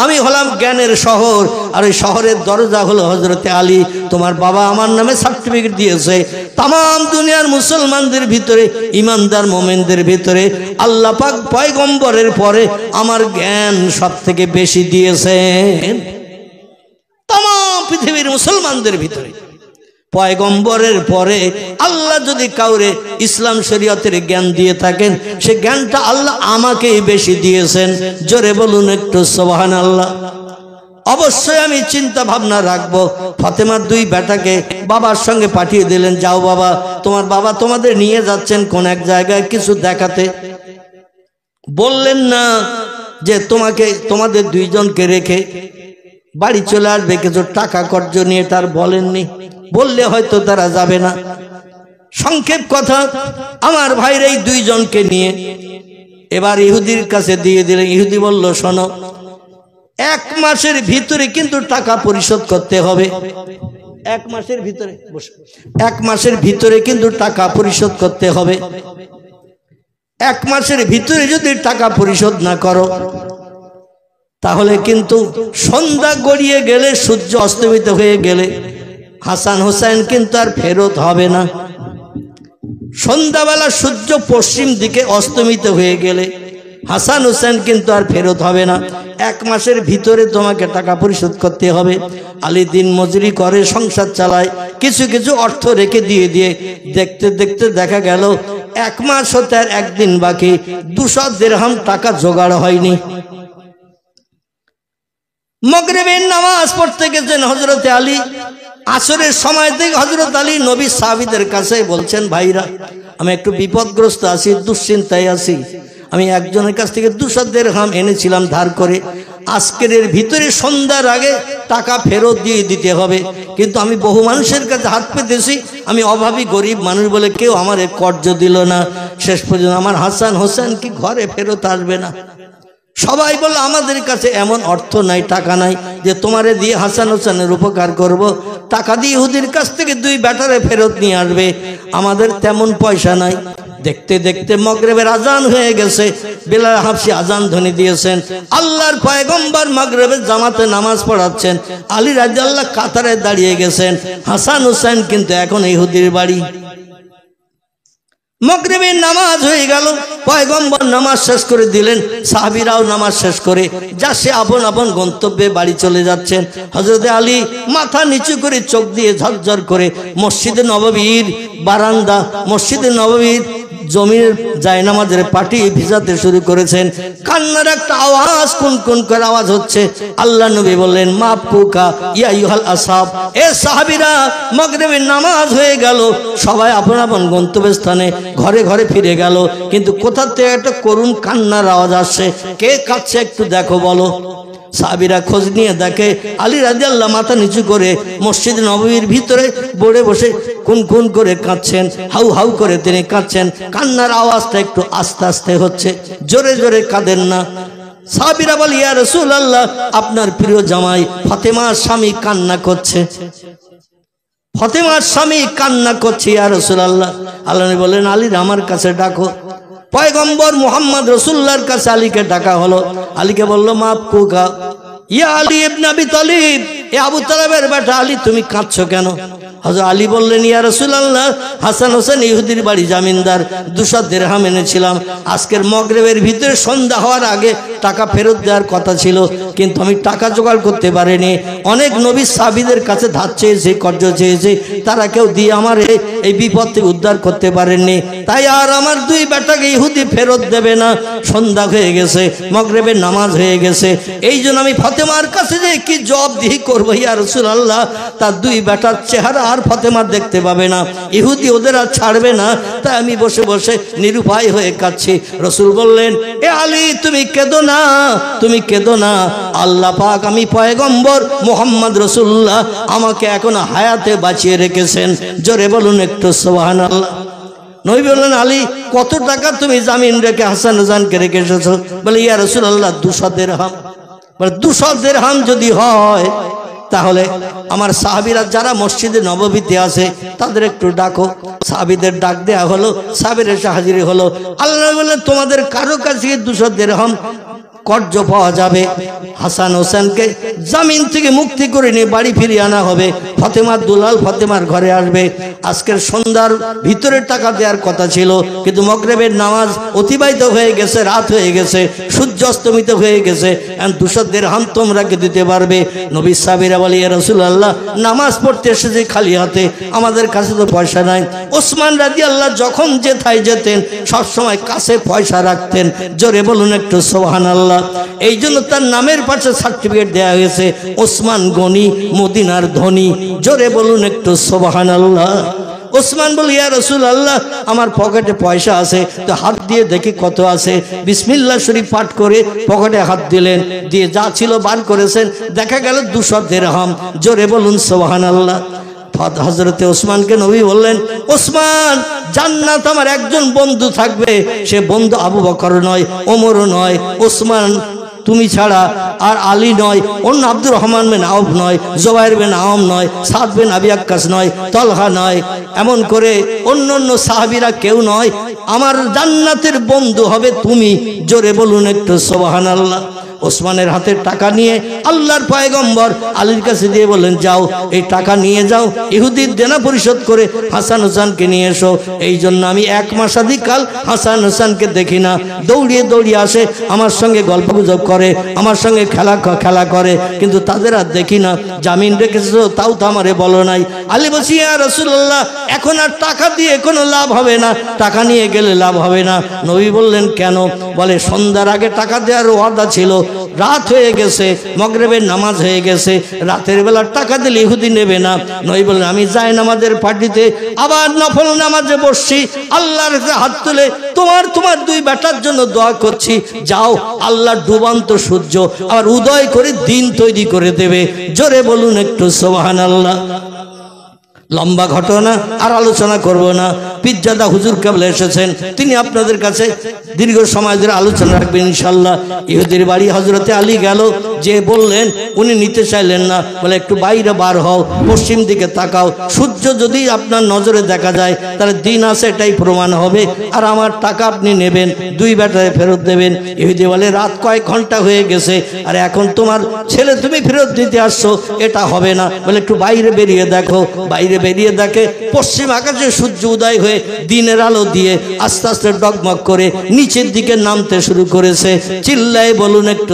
আমি হলাম জ্ঞানের শহর, আর ওই শহরের দরজা হলো হযরতে আলী। তোমার বাবা আমার নামে সার্টিফিকেট দিয়েছে, তাম দুনিয়ার মুসলমানদের ভিতরে, ইমানদার মোমেনদের ভিতরে আল্লাহ পাক পয়গম্বরের পরে আমার জ্ঞান সব থেকে বেশি দিয়েছেন। তাম পৃথিবীর মুসলমানদের ভিতরে পয়গম্বরের পরে আল্লাহ যদি কাউরে ইসলাম শরীয়তের জ্ঞান দিয়ে থাকেন, সে জ্ঞানটা আল্লাহ আমাকেই বেশি দিয়েছেন। জোরে বলুন একটু সুবহানাল্লাহ। অবশ্যই আমি চিন্তা ভাবনা রাখবো। ফাতেমার 2 বেটাকে বাবার সঙ্গে পাঠিয়ে দিলেন, যাও বাবা, তোমার বাবা তোমাদের নিয়ে যাচ্ছেন কোন এক জায়গায় কিছু দেখাতে। বললেন না যে তোমাদের 2 জনকে রেখে বাড়ি চলে আসবে কিছু টাকা কর্জ নিয়ে, তার বলেননি, বললে হয়তো তারা যাবে না। সংক্ষেপ কথা, আমার ভাইয়ের এই 2 জনকে নিয়ে এবার ইহুদির কাছে দিয়ে দিলেন। ইহুদি বলল, শোনো, 1 মাসের ভিতরে কিন্তু টাকা পরিশোধ করতে হবে। 1 মাসের ভিতরে 1 মাসের ভিতরে কিন্তু টাকা পরিশোধ করতে হবে। 1 মাসের ভিতরে যদি টাকা পরিশোধ না করো, তাহলে কিন্তু সন্ধ্যা গড়িয়ে গেলে, সূর্য অস্তমিত হয়ে গেলে হাসান হোসেন কিন্তু আর ফেরত হবে না। সন্ধ্যাবেলা সূর্য পশ্চিম দিকে অস্তমিত হয়ে গেলে হাসান হোসেন কিন্তু আর ফেরত হবে না। 1 মাসের ভিতরে তোমাকে টাকা পরিশোধ করতে হবে। আলী দিন মজুরি করে সংসার চালায়, কিছু কিছু অর্থ রেখে দিয়ে দেখতে দেখতে দেখা গেল 1 মাস হতে আর 1 দিন বাকি, 200 দিরহাম টাকা জোগাড় হয়নি। মাগরিবের নামাজ পড়তে গেছেন হযরতে আলী। আসরের সময় থেকে হযরত আলী নবী সাহাবীদের কাছে বলছেন, ভাইরা আমি একটু বিপদগ্রস্ত আছি, দুশ্চিন্তায় আছি, আমি একজনের কাছ থেকে 200 দিরহাম এনেছিলাম ধার করে, আজকের ভিতরে সন্ধ্যার আগে টাকা ফেরত দিয়ে দিতে হবে, কিন্তু আমি বহু মানুষের কাছে হাত পেতেছি, আমি অভাবী গরিব মানুষ বলে কেউ আমারে কর্জ দিল না। শেষ পর্যন্ত আমার হাসান হোসেন কি ঘরে ফেরত আসবে না। সবাই বলল, আমাদের কাছে এমন অর্থ নাই, টাকা নাই যে তোমারে দিয়ে হাসান হোসেনের উপকার করব, টাকা দিয়ে ইহুদির কাছ থেকে 2 বেটারে ফেরত নিয়ে আসবে, আমাদের তেমন পয়সা নাই। দেখতে দেখতে মাগরিবের আজান হয়ে গেছে, বেলাল হাবশী আজান ধ্বনি দিয়েছেন, আল্লাহর পয়গম্বর মাগরিবের জামাতে নামাজ পড়াচ্ছেন, আলী রাদিয়াল্লাহু কাতারে দাঁড়িয়ে গেছেন, হাসান হোসেন কিন্তু এখন ইহুদির বাড়ি। মাগরিবের নামাজ হয়ে গেল, পয়গম্বর নামাজ শেষ করে দিলেন, সাহাবীরাও নামাজ শেষ করে যা সে আপন আপন গন্তব্যে বাড়ি চলে যাচ্ছেন। হযরতে আলী মাথা নিচু করে চোখ দিয়ে ঝরঝর করে মসজিদে নববীর বারান্দা, মসজিদে নববীর জমির জায়নামাজের পাটি ভিজাতে শুরু করেছেন। কান্নার একটা আওয়াজ, কোন কোন করে আওয়াজ হচ্ছে। আল্লাহ নবী বললেন, মাফ কুকা ইয়া আইয়ুহাল আসহাব, এ সাহাবীরা, মাগরিবের নামাজ হয়ে গেল, সবাই আপন আপন গন্তব্যস্থানে ঘরে ঘরে ফিরে গেল, কিন্তু কোথা থেকে একটা করুণ কান্নার আওয়াজ আসছে। কে কাঁদছে একটু দেখো বলো। সাহাবীরা খোঁজ নিয়ে দেখে আলী রাদিয়াল্লাহু মাথা নিচু করে মসজিদ নববীর ভিতরে বড়ে বসে কোন কোন করে কাঁদছেন, হাউ হাউ করে তিনি কাঁদছেন। কান্নার আওয়াজটা একটু আস্তে আস্তে হচ্ছে, জোরে জোরে কাঁদেন না। সাহাবীরা বলে, ইয়া রাসূলুল্লাহ, আপনার প্রিয় জামাই ফাতেমার স্বামী কান্না করছে, ফাতেমার স্বামী কান্না করছে ইয়া রাসূলুল্লাহ। আল্লাহ নবী বলেন, আলীর আমার কাছে ডাকো। পয়গম্বর মুহাম্মদ রাসূলুল্লাহর কাছে আলীকে ডাকা হলো। আলীকে বলল, মাফ কুকা ইয়া আলী ইবনে আবি তালিব, এ আবু তালেবের বেটা আলী, তুমি কাঁদছো কেন? হযরত আলী বললেন, ইয়া রাসূলুল্লাহ, হাসান হোসেন ইহুদির বাড়ি জামিনদার, 200 দিরহাম এনেছিলাম। আজকের মাগরিবের ভিতরে সন্ধ্যা হওয়ার আগে টাকা ফেরত দেওয়ার কথা ছিল, কিন্তু আমি টাকা জোগাড় করতে পারিনি। অনেক নবী সাহাবীদের কাছে ধার চেয়েছে, কর্জ চেয়েছে, তারা কেউ দিয়ে আমার এই বিপদ থেকে উদ্ধার করতে পারেননি। তাই আর আমার 2 বেটাকে ইহুদি ফেরত দেবে না। সন্ধ্যা হয়ে গেছে, মাগরিবের নামাজ হয়ে গেছে, এই জন্য আমি ফাতেমার কাছে যে কি জবাবদিহি করবো ইয়া রাসূলুল্লাহ। তার 2 বেটার চেহারা আর ফাতেমার দেখতে পাবে না, ইহুদি ওদের আর ছাড়বে না। তাই আমি বসে বসে নিরুপায় হয়ে কাঁদছি। রাসূল বললেন, এ আলী, তুমি কেঁদো না, তুমি কেঁদো না। আল্লাহ পাক, আমি পয়গম্বর মুহাম্মদ রাসূলুল্লাহ, আমাকে এখন হায়াতে বাঁচিয়ে রেখেছেন। জোরে বলুন একটু সুবহানাল্লাহ। নবী বললেন, আলী, কত টাকা তুমি জামিন রেখে হাসান হোসেনকে রেখে এসেছো? বলে, ইয়া রাসূলুল্লাহ, 200 দিরহাম। বলে, 200 দিরহাম যদি হয় তাহলে আমার সাহাবীরা যারা মসজিদে নববীতে আছে তাদের একটু ডাকো। সাহাবীদের ডাক দেয়া হলো, সাহাবীরা এসে হাজির হলো। আল্লাহ বললেন, তোমাদের কারো কাছে 200 দিরহাম কর্জ পাওয়া যাবে। হাসান হোসেনকে জামিন থেকে মুক্তি করে নিয়ে বাড়ি ফিরিয়ে আনা হবে। ফাতেমার দুলাল ফাতেমার ঘরে আসবে। আজকের সন্ধ্যার ভিতরে টাকা দেওয়ার কথা ছিল, কিন্তু মাগরিবের নামাজ অতিবাহিত হয়ে গেছে, রাত হয়ে গেছে, সূর্য অস্তমিত হয়ে গেছে। 200 দিরহাম তোমরা কে দিতে পারবে? নবী সাহাবীরা বলে, ইয়া রাসূলুল্লাহ, নামাজ পড়তে এসেছি খালি হাতে, আমাদের কাছে তো পয়সা নাই। ওসমান রাদিয়াল্লাহু যখন যেথায় যেতেন সবসময় কাছে পয়সা রাখতেন। জোরে বলুন একটু সুবহানাল্লাহ। এই জন্য তার নামের পাশে সার্টিফিকেট দেওয়া হয়েছে, ওসমান গনি, মদিনার ধনী। জোরে বলুন একটু সুবহানাল্লাহ। ওসমান বলে, ইয়া রাসূলুল্লাহ, আমার পকেটে পয়সা আছে, তো হাত দিয়ে দেখি কত আছে। বিসমিল্লাহ শরীফ পাঠ করে পকেটে হাত দিলেন, দিয়ে যা ছিল বার করেছেন, দেখা গেল 200 দিরহাম। জোরে বলুন সুবহানাল্লাহ। হযরতে ওসমানকে নবী বললেন, ওসমান, জান্নাত আমার একজন বন্ধু থাকবে, সে বন্ধু আবু বকর নয়, ওমরও নয়, ওসমান তুমি ছাড়া, আর আলী নয়, অন্য আব্দুর রহমান বিন আউফ নয়, জুবাইর বিন আওয়াম নয়, সাদ বিন আবি ওয়াক্কাস নয়, তলহা নয়, এমন করে অন্য সাহাবীরা কেউ নয়। আমার জান্নাতের বন্ধু হবে তুমি। জোরে বলুন একটু সুবহানাল্লাহ। ওসমানের হাতে টাকা নিয়ে আল্লাহর পয়গম্বর আলীর কাছে দিয়ে বললেন, যাও, এই টাকা নিয়ে যাও, ইহুদির দেনা পরিশোধ করে হাসান হোসেনকে নিয়ে এসো। এই জন্য আমি 1 মাসাধিক কাল হাসান হোসেনকে দেখি না। দৌড়িয়ে দৌড়িয়ে আসে, আমার সঙ্গে গল্পগুজব করে, আমার সঙ্গে খেলা করে, কিন্তু তাদের আর দেখি না। জামিন রেখেছো, তাও তো আমারে বলো নাই। আলী বলছি, ইয়া রাসূলুল্লাহ, এখন আর টাকা দিয়ে কোনো লাভ হবে না, টাকা নিয়ে গেলে লাভ হবে না। নবী বললেন, কেন? বলে, সন্ধ্যার আগে টাকা দেওয়ার ওয়াদা ছিল, রাত হয়ে গেছে, মাগরিবের নামাজ হয়ে গেছে, রাতের বেলা টাকা দিলে ইহুদি নেবে না। নবী বললেন, আমি যাই নামাজের পার্টিতে আবার নফল নামাজে বসছি, আল্লাহর কাছে হাত তুলে তোমার 2 বেটার জন্য দোয়া করছি। যাও, আল্লাহ ডুবন্ত সূর্য আবার উদয় করে দিন তৈরি করে দেবে। জোরে বলুন একটু সুবহানাল্লাহ। লম্বা ঘটনা আর আলোচনা করব না। পীরজাদা হুজুর কেবল এসেছেন, তিনি আপনাদের কাছে দীর্ঘ সময় ধরে আলোচনা রাখবেন ইনশাআল্লাহ। ইহুদির বাড়ি হযরতে আলী গেল, যে বললেন, উনি নিতে চাইলেন না। বলে, একটু বাইরে বার হও, পশ্চিম দিকে তাকাও, সূর্য যদি আপনার নজরে দেখা যায় তাহলে দিন আছে, এটাই প্রমাণ হবে, আর আমার টাকা আপনি নেবেন, 2 বেটায় ফেরত দেবেন। ইহুদি বলে, রাত কয়েক ঘন্টা হয়ে গেছে, আর এখন তোমার ছেলে তুমি ফেরত দিতে আসছো, এটা হবে না। বলে, একটু বাইরে বেরিয়ে দেখো। বাইরে বেরিয়ে দেখে পশ্চিম আকাশে সূর্য উদয় হয়ে দিনের আলো দিয়ে আস্তে আস্তে ডগমগ করে নিচের দিকে নামতে শুরু করেছে। চিল্লায় বলুন একটু